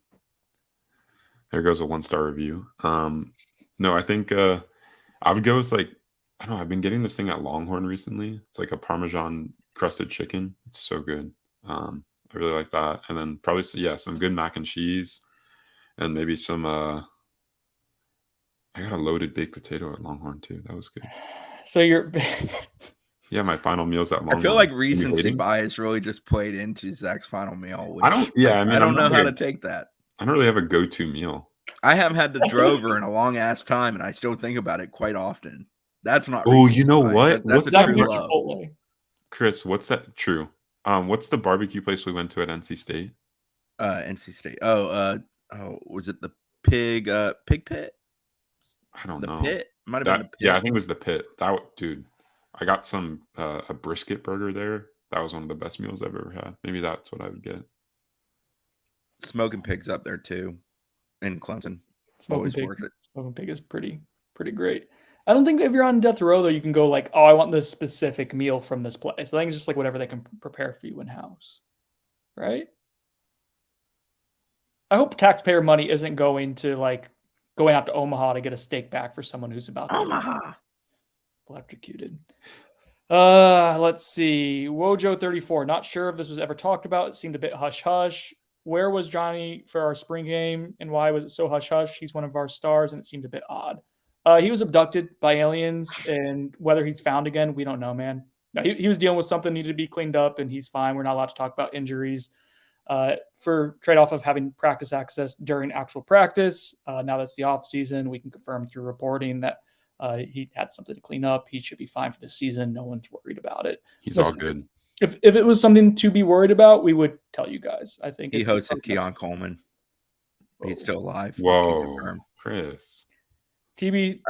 There goes a 1-star review. No, I think I would go with I don't know. I've been getting this thing at Longhorn recently. It's like a Parmesan crusted chicken. It's so good. I really like that. And then probably some good mac and cheese, and maybe some. I got a loaded baked potato at Longhorn too. That was good. So you're. Yeah, my final meal's at Longhorn. I feel like recency bias really just played into Zach's final meal. I don't. Yeah, I don't know how to take that. I don't really have a go-to meal. I haven't had the Drover in a long ass time, and I still think about it quite often. That's not. Oh, you know what? What's that? Chris, what's that? True. What's the barbecue place we went to at NC State? NC State. Oh, was it the pig pit? I don't know. The pit might have been the pit. Yeah, I think it was the pit. Dude, I got some a brisket burger there. That was one of the best meals I've ever had. Maybe that's what I would get. Smoking Pig's up there too, in Clemson. Worth it. Smoking Pig is pretty great. I don't think if you're on death row though, you can go I want this specific meal from this place. I think it's just whatever they can prepare for you in house, right? I hope taxpayer money isn't going to going out to Omaha to get a steak back for someone who's about to Omaha electrocuted. Let's see. Wojo 34. Not sure if this was ever talked about. It seemed a bit hush hush. where was Johnny for our spring game and why was it so hush-hush? He's one of our stars, and it seemed a bit odd. He was abducted by aliens, and whether he's found again, we don't know, man. No, he was dealing with something needed to be cleaned up, and he's fine. We're not allowed to talk about injuries for trade-off of having practice access during actual practice. Now that's the off season, we can confirm through reporting that he had something to clean up. He should be fine for this season. No one's worried about it. He's all good. If it was something to be worried about, we would tell you guys. I think he hosted Keon Coleman. He's still alive. Whoa, Chris. TB3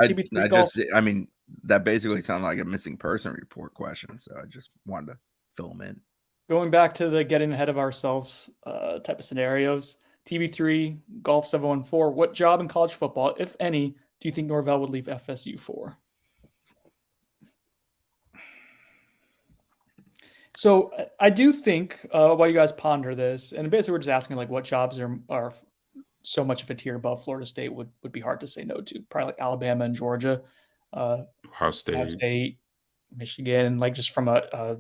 I mean, that basically sounded like a missing person report question, so I just wanted to fill him in. Going back to the getting ahead of ourselves type of scenarios, TB3 Golf 714. What job in college football, if any, do you think Norvell would leave FSU for? So I do think while you guys ponder this, and basically we're just asking like what jobs are so much of a tier above Florida State would be hard to say no to. Probably like Alabama and Georgia, Ohio State, Michigan, like just from a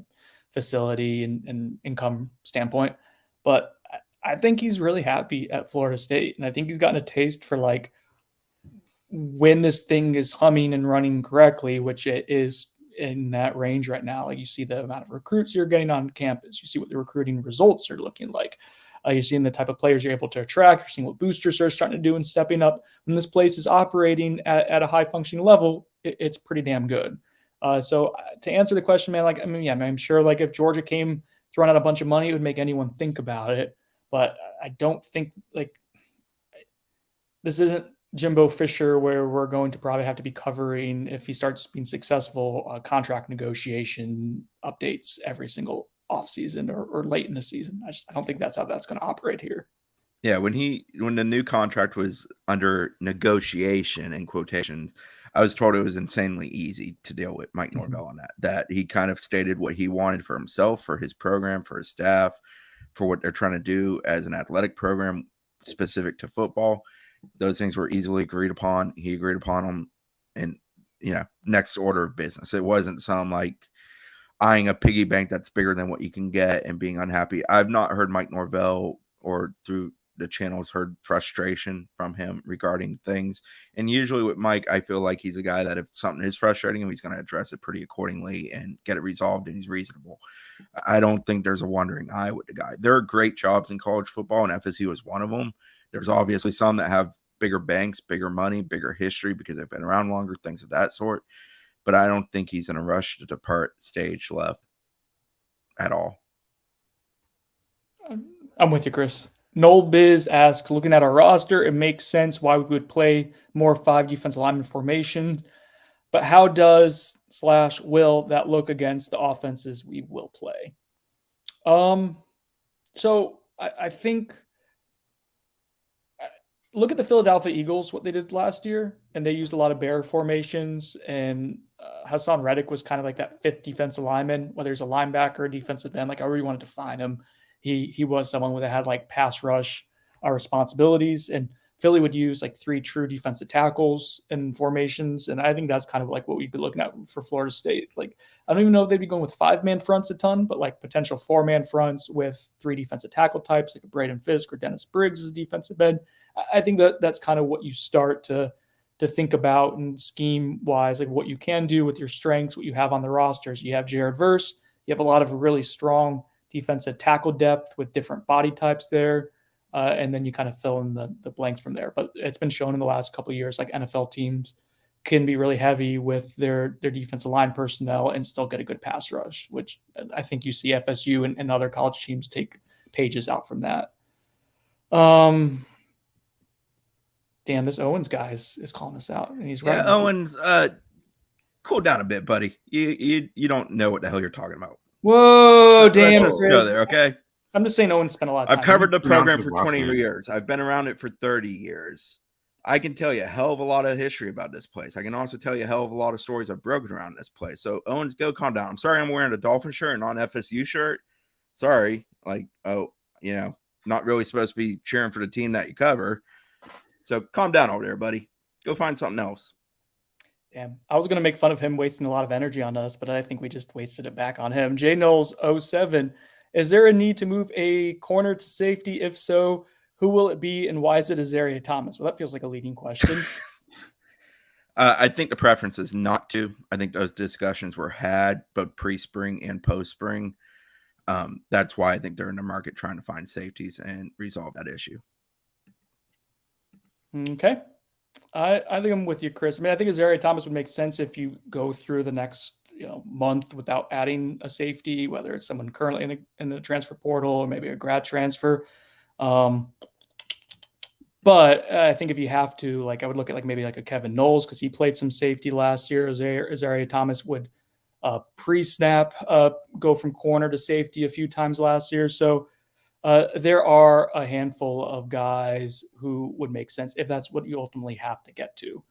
facility and income standpoint. But I think he's really happy at Florida State, and I think he's gotten a taste for like when this thing is humming and running correctly, which it is in that range right now. Like you see the amount of recruits you're getting on campus, you see what the recruiting results are looking like. You're seeing the type of players you're able to attract. You're seeing what boosters are starting to do and stepping up. When this place is operating at a high functioning level, it's pretty damn good. So to answer the question, man, like, I mean, yeah, I'm sure like if Georgia came throwing out a bunch of money, it would make anyone think about it. But I don't think like this isn't Jimbo Fisher where we're going to probably have to be covering, if he starts being successful, contract negotiation updates every single offseason or late in the season. I don't think that's how that's going to operate here. Yeah, when the new contract was under negotiation in quotations, I was told it was insanely easy to deal with Mike Norvell on that. That he kind of stated what he wanted for himself, for his program, for his staff, for what they're trying to do as an athletic program specific to football. Those things were easily agreed upon. He agreed upon them, and next order of business. It wasn't some like eyeing a piggy bank that's bigger than what you can get and being unhappy. I've not heard Mike Norvell or through the channels heard frustration from him regarding things. And usually with Mike, I feel like he's a guy that if something is frustrating him, he's going to address it pretty accordingly and get it resolved, and he's reasonable. I don't think there's a wandering eye with the guy. There are great jobs in college football, and FSU is one of them. There's obviously some that have bigger banks, bigger money, bigger history because they've been around longer, things of that sort. But I don't think he's in a rush to depart stage left at all. I'm with you, Chris. Noel Biz asks, looking at our roster, it makes sense why we would play more 5 defensive lineman formation. But how does/will that look against the offenses we will play? So I think look at the Philadelphia Eagles, what they did last year, and they used a lot of bear formations, and Hassan Reddick was kind of like that 5th defensive lineman, whether he's a linebacker, defensive end, like however you want to define him. He was someone that had like pass rush responsibilities, and Philly would use like 3 true defensive tackles and formations. And I think that's kind of like what we'd be looking at for Florida State. Like, I don't even know if they'd be going with 5-man fronts a ton, but like potential 4-man fronts with 3 defensive tackle types, like a Braden Fisk or Dennis Briggs as defensive end. I think that's kind of what you start to think about and scheme wise, like what you can do with your strengths, what you have on the rosters. You have Jared Verse. You have a lot of really strong defensive tackle depth with different body types there. And then you kind of fill in the blanks from there. But it's been shown in the last couple of years, like NFL teams can be really heavy with their defensive line personnel and still get a good pass rush, which I think you see FSU and other college teams take pages out from that. Damn, this Owens guy is calling us out, and he's right. Yeah, Owens, cool down a bit, buddy. You don't know what the hell you're talking about. Whoa, damn. Let's just go there, okay? I'm just saying Owens spent a lot of time. I've covered the program for 20 years. I've been around it for 30 years. I can tell you a hell of a lot of history about this place. I can also tell you a hell of a lot of stories I've broken around this place. So, Owens, go calm down. I'm sorry I'm wearing a Dolphin shirt and not an FSU shirt. Sorry. Like, not really supposed to be cheering for the team that you cover. So calm down over there, buddy. Go find something else. Yeah, I was going to make fun of him wasting a lot of energy on us, but I think we just wasted it back on him. J Knowles 07 Is there a need to move a corner to safety? If so, who will it be, and why is it Azaria Thomas? Well, that feels like a leading question. I think the preference is not to. I think those discussions were had both pre-spring and post-spring. That's why I think they're in the market trying to find safeties and resolve that issue. Okay. I think I'm with you, Chris. I mean, I think Azaria Thomas would make sense if you go through the next month without adding a safety, whether it's someone currently in the transfer portal or maybe a grad transfer. But I think if you have to, I would look at maybe a Kevin Knowles, because he played some safety last year. Azaria Thomas would pre-snap go from corner to safety a few times last year. So there are a handful of guys who would make sense if that's what you ultimately have to get to,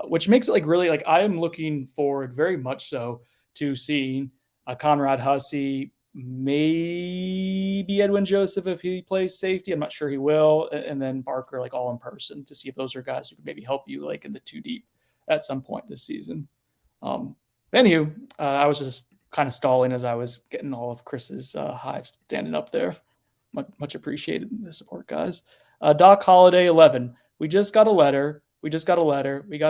which makes it really I am looking forward very much so to seeing Conrad Hussey, maybe Edwin Joseph if he plays safety. I'm not sure he will. And then Barker, all in person, to see if those are guys who could maybe help you in the 2 deep at some point this season. Anywho, I was just kind of stalling as I was getting all of Chris's hives standing up there. Much appreciated the support, guys. Doc Holiday 11. We just got a letter. We got a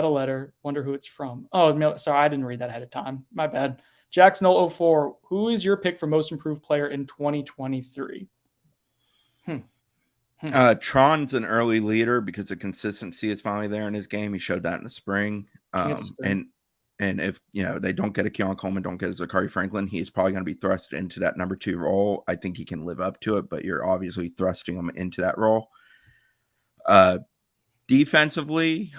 letter. Wonder who it's from. Oh, sorry, I didn't read that ahead of time. My bad. Jackson 04. Who is your pick for most improved player in 2023? Tron's an early leader because the consistency is finally there in his game. He showed that in the spring. And if they don't get a Keon Coleman, don't get a Zachary Franklin, he's probably going to be thrust into that number 2 role. I think he can live up to it, but you're obviously thrusting him into that role. Defensively,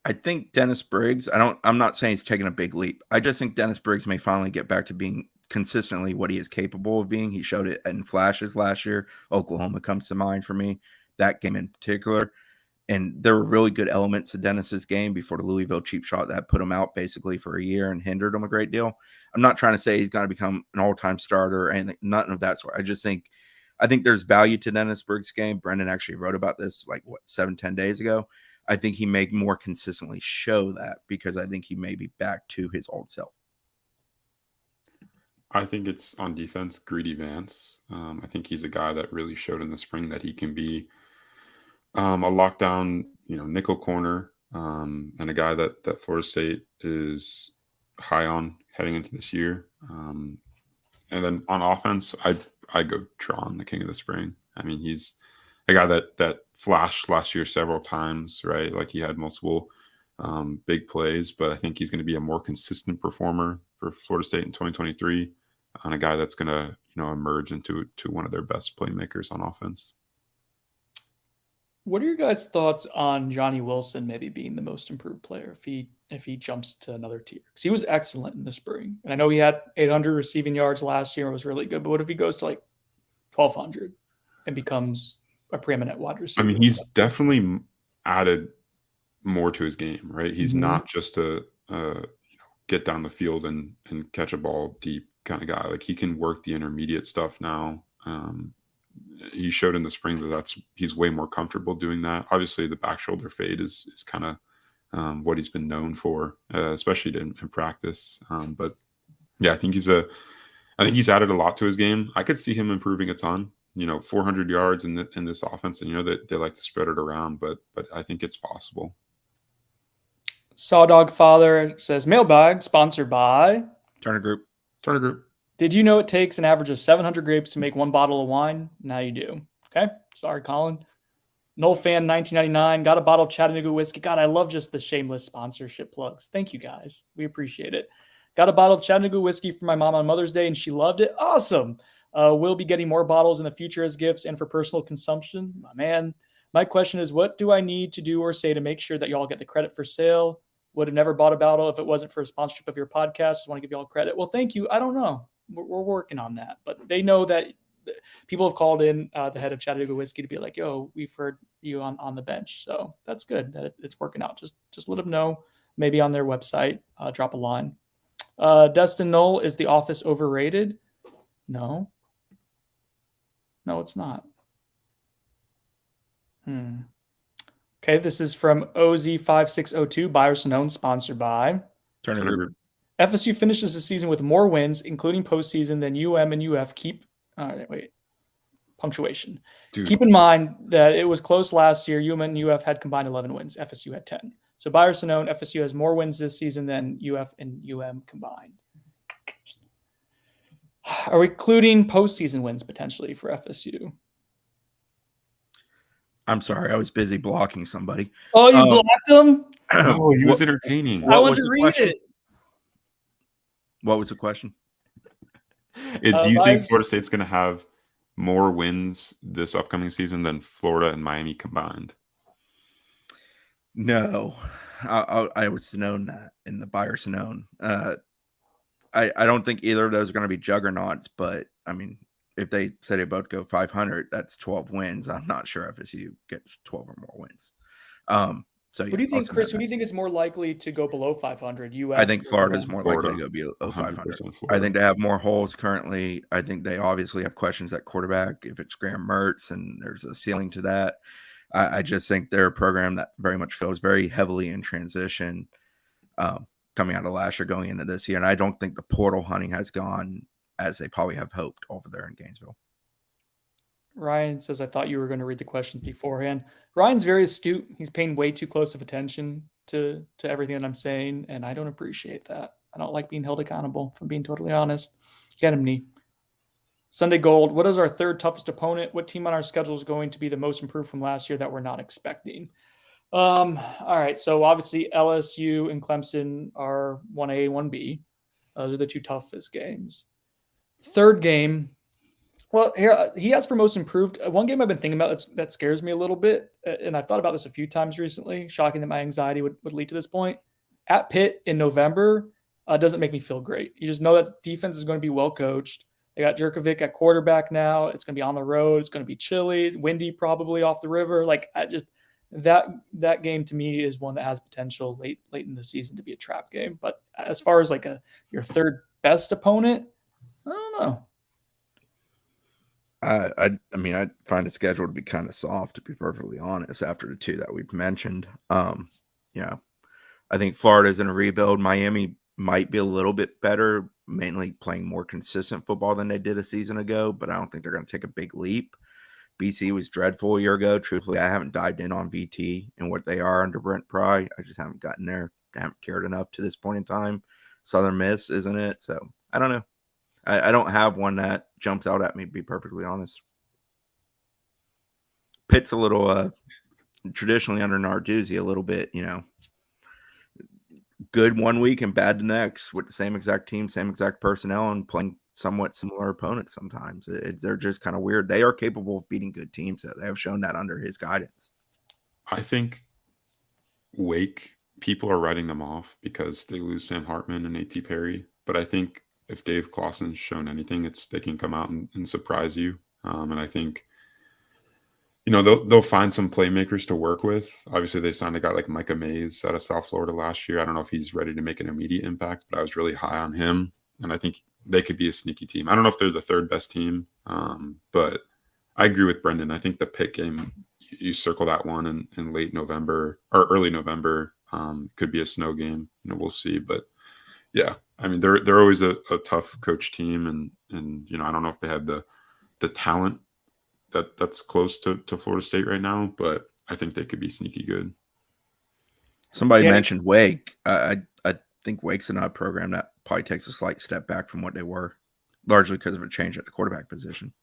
I think Dennis Briggs. I'm not saying he's taking a big leap. I just think Dennis Briggs may finally get back to being consistently what he is capable of being. He showed it in flashes last year. Oklahoma comes to mind for me, that game in particular. And there were really good elements to Dennis's game before the Louisville cheap shot that put him out basically for a year and hindered him a great deal. I'm not trying to say he's going to become an all-time starter or anything, nothing of that sort. I think there's value to Dennis Briggs' game. Brendan actually wrote about this 7-10 days ago. I think he may more consistently show that because I think he may be back to his old self. I think it's on defense, Greedy Vance. I think he's a guy that really showed in the spring that he can be a lockdown, nickel corner, and a guy that Florida State is high on heading into this year. And then on offense, I go Tron, the king of the spring. I mean, he's a guy that flashed last year several times, right? He had multiple big plays, but I think he's going to be a more consistent performer for Florida State in 2023, and a guy that's going to emerge into one of their best playmakers on offense. What are your guys' thoughts on Johnny Wilson maybe being the most improved player if he jumps to another tier? Because he was excellent in the spring, and I know he had 800 receiving yards last year and was really good. But what if he goes to 1,200 and becomes a preeminent wide receiver? I mean, he's definitely added more to his game, right? He's not just a get down the field and catch a ball deep kind of guy. He can work the intermediate stuff now. He showed in the spring that he's way more comfortable doing that. Obviously, the back shoulder fade is kind of what he's been known for, especially in practice. But yeah, I think he's added a lot to his game. I could see him improving a ton. 400 yards in this offense, and they like to spread it around, but I think it's possible. Sawdog Father says mailbag sponsored by Turner Group. Did you know it takes an average of 700 grapes to make 1 bottle of wine? Now you do. Okay. Sorry, Colin. Noel Fan 1999 got a bottle of Chattanooga whiskey. God, I love just the shameless sponsorship plugs. Thank you guys. We appreciate it. Got a bottle of Chattanooga whiskey for my mom on Mother's Day and she loved it. Awesome. We'll be getting more bottles in the future as gifts and for personal consumption. My man. My question is, what do I need to do or say to make sure that y'all get the credit for sale? Would have never bought a bottle if it wasn't for a sponsorship of your podcast. Just want to give y'all credit. Well, thank you. I don't know. We're working on that, but they know that people have called in the head of Chattanooga Whiskey to be like, yo, we've heard you on the bench. So that's good that it's working out. Just let them know, maybe on their website, drop a line. Destin Knoll, is The Office overrated? No, it's not. Okay, this is from OZ5602, Buyers Known, sponsored by Turner Group. FSU finishes the season with more wins, including postseason, than UM and UF keep. Punctuation. Dude. Keep in mind that it was close last year. UM and UF had combined 11 wins. FSU had 10. So by known, FSU has more wins this season than UF and UM combined. Are we including postseason wins potentially for FSU? I'm sorry, I was busy blocking somebody. Oh, you blocked him? Oh, he was entertaining. I want to read it. What was the question? Do you think Florida State's going to have more wins this upcoming season than Florida and Miami combined? No, I was known that in the buyer's known. I don't think either of those are going to be juggernauts, but I mean, if they say they both go 500, that's 12 wins. I'm not sure FSU gets 12 or more wins. So yeah, what do you think, Chris? Who do you think is more likely to go below 500? UF? I think Florida is more likely to go below 500. I think they have more holes currently. I think they obviously have questions at quarterback. If it's Graham Mertz, and there's a ceiling to that. I just think they're a program that very much feels very heavily in transition, coming out of last year, going into this year. And I don't think the portal hunting has gone as they probably have hoped over there in Gainesville. Ryan says, I thought you were going to read the questions beforehand. Ryan's very astute. He's paying way too close of attention to everything that I'm saying, and I don't appreciate that. I don't like being held accountable, if I'm being totally honest. Get him, knee. Sunday Gold, what is our third toughest opponent? What team on our schedule is going to be the most improved from last year that we're not expecting? All right, so obviously LSU and Clemson are 1A, 1B. Those are the two toughest games. Third game, well, here he has for most improved. One game I've been thinking about that scares me a little bit, and I've thought about this a few times recently. Shocking that my anxiety would lead to this point. At Pitt in November doesn't make me feel great. You just know that defense is going to be well coached. They got Jurkovic at quarterback now. It's going to be on the road. It's going to be chilly, windy, probably off the river. Like that game to me is one that has potential late in the season to be a trap game. But as far as like your third best opponent, I don't know. I mean, I find the schedule to be kind of soft, to be perfectly honest, after the two that we've mentioned. Yeah, I think Florida's in a rebuild. Miami might be a little bit better, mainly playing more consistent football than they did a season ago, but I don't think they're going to take a big leap. BC was dreadful a year ago. Truthfully, I haven't dived in on VT and what they are under Brent Pry. I just haven't gotten there. I haven't cared enough to this point in time. Southern Miss, isn't it? So I don't know. I don't have one that jumps out at me, to be perfectly honest. Pitt's a little traditionally under Narduzzi, a little bit, good one week and bad the next with the same exact team, same exact personnel, and playing somewhat similar opponents sometimes. They're just kind of weird. They are capable of beating good teams. So they have shown that under his guidance. I think Wake, people are writing them off because they lose Sam Hartman and A.T. Perry. But I think if Dave Clawson's shown anything, it's they can come out and surprise you. And I think, they'll find some playmakers to work with. Obviously, they signed a guy like Micah Mays out of South Florida last year. I don't know if he's ready to make an immediate impact, but I was really high on him. And I think they could be a sneaky team. I don't know if they're the third best team, but I agree with Brendan. I think the Pitt game, you circle that one in late November or early November, could be a snow game. We'll see. But yeah, I mean, they're always a tough coach team, and I don't know if they have the talent that's close to Florida State right now, but I think they could be sneaky good. Somebody mentioned Wake. I think Wake's an odd program that probably takes a slight step back from what they were, largely because of a change at the quarterback position.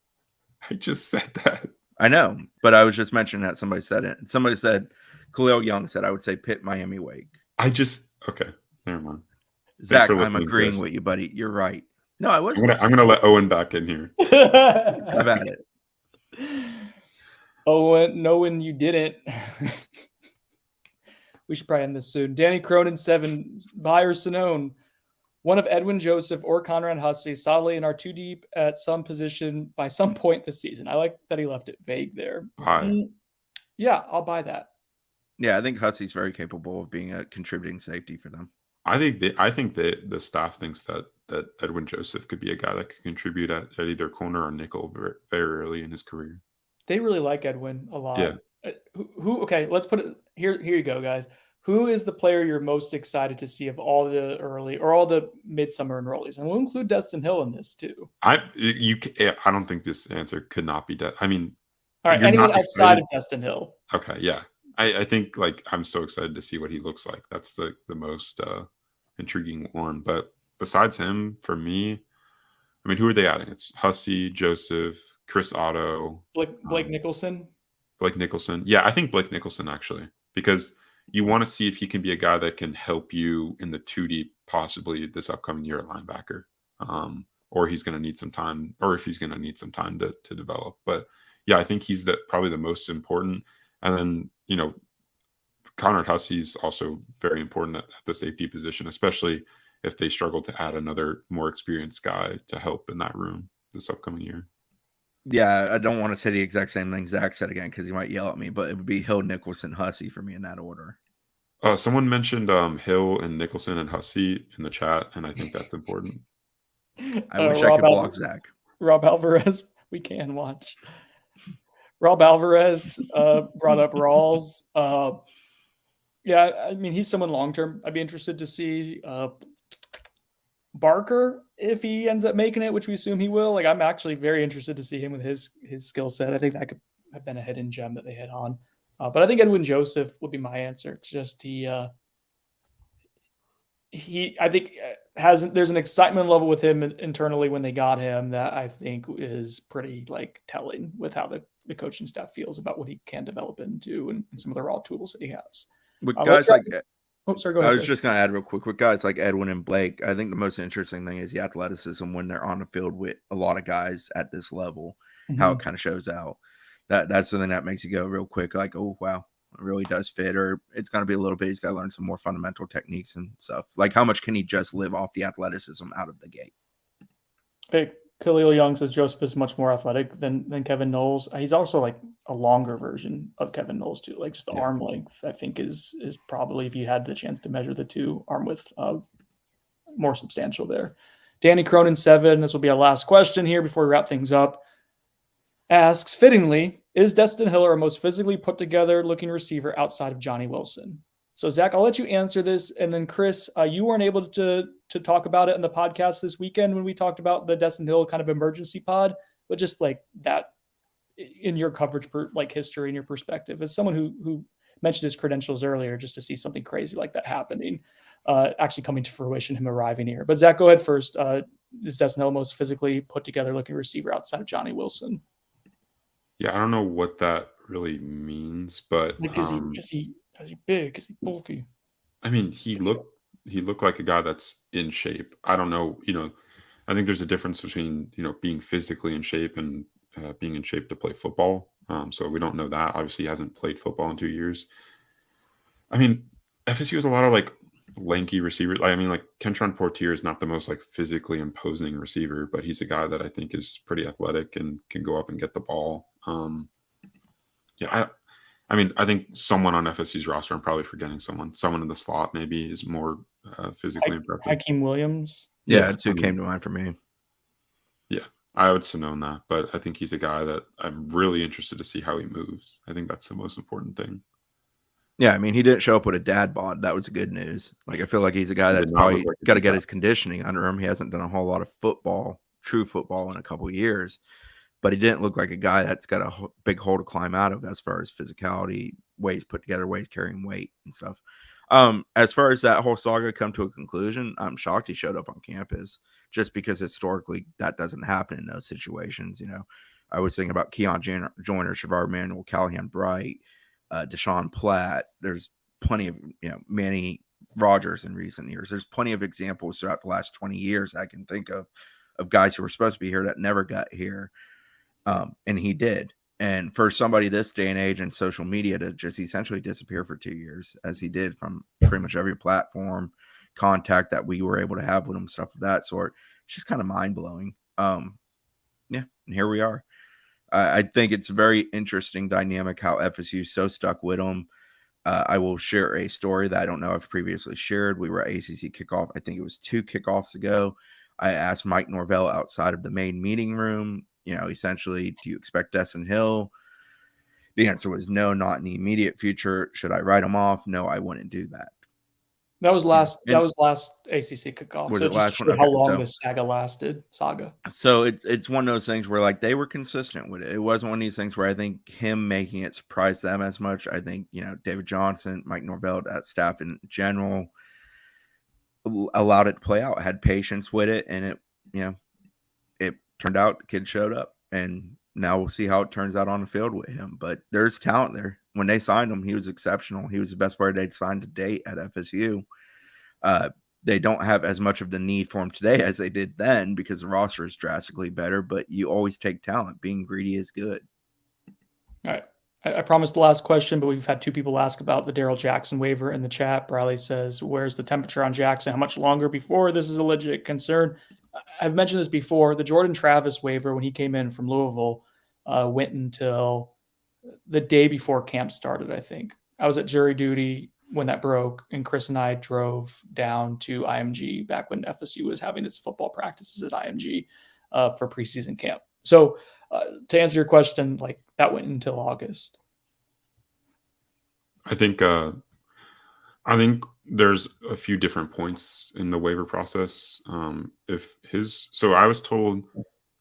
I just said that. I know, but I was just mentioning that somebody said it. Somebody said, Khalil Young said, I would say Pitt, Miami, Wake. Okay, never mind. Zach, I'm agreeing with you, buddy. You're right. No, I wasn't. I'm gonna let Owen back in here. Have at it. Owen, knowing you didn't. We should probably end this soon. Danny Cronin 7, Buyer Sinone. One of Edwin Joseph or Conrad Hussey solidly in our too deep at some position by some point this season. I like that he left it vague there. Yeah, I'll buy that. Yeah, I think Hussey's very capable of being a contributing safety for them. I think the staff thinks that Edwin Joseph could be a guy that could contribute at either corner or nickel very, very early in his career. They really like Edwin a lot. Yeah. Who? Okay, let's put it here. Here you go, guys. who is the player you're most excited to see of all the early or all the midsummer enrollees? And we'll include Destin Hill in this too. I don't think this answer could not be I mean, all right, you're anyone not outside excited. of Destin Hill. Okay, yeah. I think like I'm so excited to see what he looks like. That's the most intriguing one. But besides him, for me, I mean, who are they adding? It's Hussey, Joseph, Chris Otto, Blake Nicholson. Blake Nicholson. Yeah, I think Blake Nicholson actually, because you want to see if he can be a guy that can help you in the 2D possibly this upcoming year at linebacker. Or he's going to need some time, or if he's going to need some time to develop. But yeah, I think he's probably the most important. And then, you know, Conrad Hussey's also very important at the safety position, especially if they struggle to add another more experienced guy to help in that room this upcoming year. Yeah, I don't want to say the exact same thing Zach said again because he might yell at me, but it would be Hill, Nicholson, Hussey for me in that order. Someone mentioned Hill and Nicholson and Hussey in the chat, and I think that's important. I wish I could block Zach. Rob Alvarez, we can watch. Rob Alvarez brought up Rawls. Yeah, I mean, he's someone long-term I'd be interested to see. Barker, if he ends up making it, which we assume he will. Like, I'm actually very interested to see him with his skill set. I think that could have been a hidden gem that they hit on. But I think Edwin Joseph would be my answer. It's just I think there's an excitement level with him internally when they got him that I think is pretty like telling with how the coaching staff feels about what he can develop into and some of the raw tools that he has. With guys like sorry, go ahead. I was just going to add real quick with guys like Edwin and Blake. I think the most interesting thing is the athleticism when they're on the field with a lot of guys at this level, how it kind of shows out. That's something that makes you go real quick, like, oh, wow, it really does fit, or it's going to be a little bit. He's got to learn some more fundamental techniques and stuff. Like, how much can he just live off the athleticism out of the gate? Hey, Khalil Young says Joseph is much more athletic than Kevin Knowles. He's also like a longer version of Kevin Knowles too. Like just the arm length, I think is probably, if you had the chance to measure the two, arm width more substantial there. Danny Cronin 7. This will be our last question here before we wrap things up. Asks fittingly, is Destin Hill our most physically put together looking receiver outside of Johnny Wilson? So Zach, I'll let you answer this. And then Chris, you weren't able to talk about it in the podcast this weekend when we talked about the Destin Hill kind of emergency pod, but just like that in your coverage, like history and your perspective as someone who mentioned his credentials earlier, just to see something crazy like that happening, actually coming to fruition, him arriving here. But Zach, go ahead first. Is Destin Hill most physically put together looking receiver outside of Johnny Wilson? Yeah, I don't know what that really means, but like, is he big? Is he bulky? I mean, he looked like a guy that's in shape. I don't know, I think there's a difference between, being physically in shape and being in shape to play football. So we don't know that. Obviously, he hasn't played football in 2 years. I mean, FSU has a lot of like lanky receivers. I mean, like Kentron Portier is not the most like physically imposing receiver, but he's a guy that I think is pretty athletic and can go up and get the ball. I mean, I think someone on FSU's roster, I'm probably forgetting someone in the slot maybe is more physically impressive. Hakeem Williams. Yeah, that's who came to mind for me. Yeah, I would have known that, but I think he's a guy that I'm really interested to see how he moves. I think that's the most important thing. Yeah, I mean, he didn't show up with a dad bod. That was good news. Like, I feel like he's a guy that's probably got to get his conditioning under him. He hasn't done a whole lot of true football in a couple of years, but he didn't look like a guy that's got a big hole to climb out of as far as physicality, ways put together, ways carrying weight and stuff. As far as that whole saga come to a conclusion, I'm shocked he showed up on campus just because historically that doesn't happen in those situations. I was thinking about Keon Joyner, Shavar Manuel, Callahan Bright, Deshaun Platt. There's plenty of, Manny Rogers in recent years. There's plenty of examples throughout the last 20 years I can think of guys who were supposed to be here that never got here. And he did. And for somebody this day and age and social media to just essentially disappear for 2 years, as he did from pretty much every platform, contact that we were able to have with him, stuff of that sort, it's just kind of mind blowing. And here we are. I think it's a very interesting dynamic how FSU so stuck with him. I will share a story that I don't know I've previously shared. We were at ACC kickoff. I think it was 2 kickoffs ago. I asked Mike Norvell outside of the main meeting room, essentially, do you expect Destin Hill? The answer was no, not in the immediate future. Should I write him off? No, I wouldn't do that. That was last. And- That was last ACC kickoff. Was So it just last to one? show how Okay, long so- this saga lasted. Saga. So it's one of those things where like they were consistent with it. It wasn't one of these things where I think him making it surprised them as much. I think, David Johnson, Mike Norvell, that staff in general allowed it to play out, had patience with it, and it turned out the kid showed up, and now we'll see how it turns out on the field with him. But there's talent there. When they signed him, he was exceptional. He was the best player they'd signed to date at FSU. They don't have as much of the need for him today as they did then because the roster is drastically better, but you always take talent. Being greedy is good. All right. I promised the last question, but we've had two people ask about the Daryl Jackson waiver in the chat. Briley says, where's the temperature on Jackson? How much longer before this is a legit concern? I've mentioned this before. The Jordan Travis waiver, when he came in from Louisville, went until the day before camp started, I think. I was at jury duty when that broke, and Chris and I drove down to IMG back when FSU was having its football practices at IMG for preseason camp. So to answer your question, like that went until August. I think there's a few different points in the waiver process. So I was told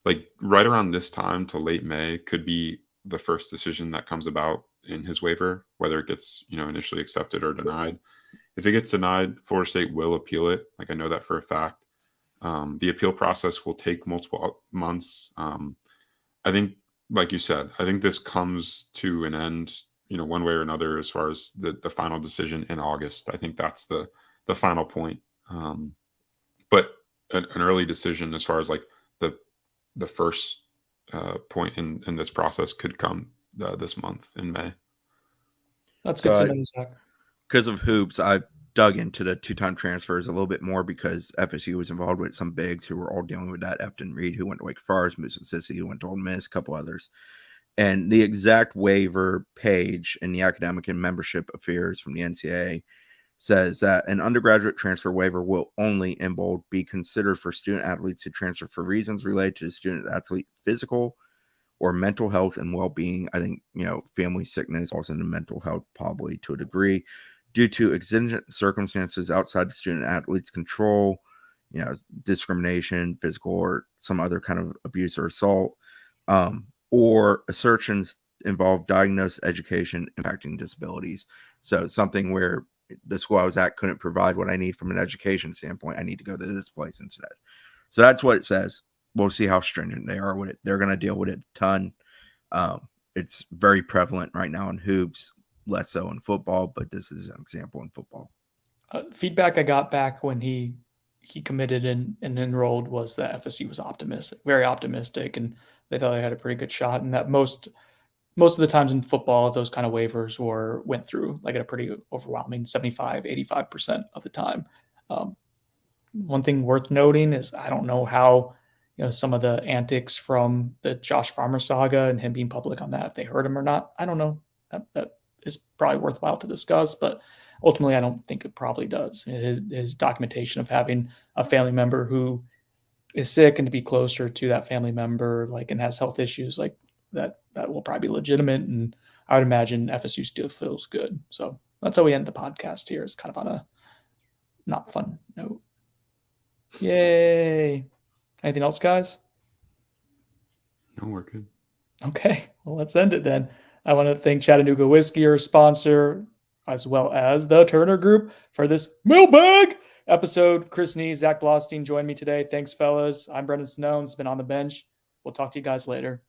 like right around this time to late May could be the first decision that comes about in his waiver, whether it gets, initially accepted or denied. If it gets denied, Florida State will appeal it. Like I know that for a fact. The appeal process will take multiple months. I think, like you said, I think this comes to an end, one way or another, as far as the final decision in August. I think that's the final point. But an early decision as far as like the first point in this process could come this month in May. That's good to know, Zach. Because of hoops, I've dug into the two-time transfers a little bit more because FSU was involved with some bigs who were all dealing with that. Efton Reed, who went to Wake Forest, Musa Sissy, who went to Ole Miss, a couple others. And the exact waiver page in the academic and membership affairs from the NCAA says that an undergraduate transfer waiver will only, in bold, be considered for student athletes who transfer for reasons related to the student athlete physical or mental health and well-being. I think, family sickness, also in mental health, probably to a degree, due to exigent circumstances outside the student athlete's control, discrimination, physical or some other kind of abuse or assault, or assertions involve diagnosed education impacting disabilities. So something where the school I was at couldn't provide what I need from an education standpoint. I need to go to this place instead. So that's what it says. We'll see how stringent they are with it. They're going to deal with it a ton. It's very prevalent right now in hoops, less so in football, but this is an example in football. Feedback I got back when he committed and enrolled was that FSU was optimistic, very optimistic, and they thought they had a pretty good shot, and that most of the times in football, those kind of waivers went through like at a pretty overwhelming 75, 85% of the time. One thing worth noting is I don't know how, some of the antics from the Josh Farmer saga and him being public on that, if they hurt him or not, I don't know. That is probably worthwhile to discuss, but ultimately I don't think it probably does. His documentation of having a family member who is sick and to be closer to that family member, like, and has health issues, like that will probably be legitimate. And I would imagine FSU still feels good. So that's how we end the podcast here. It's kind of on a not fun note. Yay. Anything else, guys? No, we're good. Okay, well, let's end it then. I want to thank Chattanooga Whiskey, our sponsor, as well as the Turner Group for this mailbag episode. Chris Nee, Zach Blostein joined me today. Thanks, fellas. I'm Brendan Snow. It's been on the bench. We'll talk to you guys later.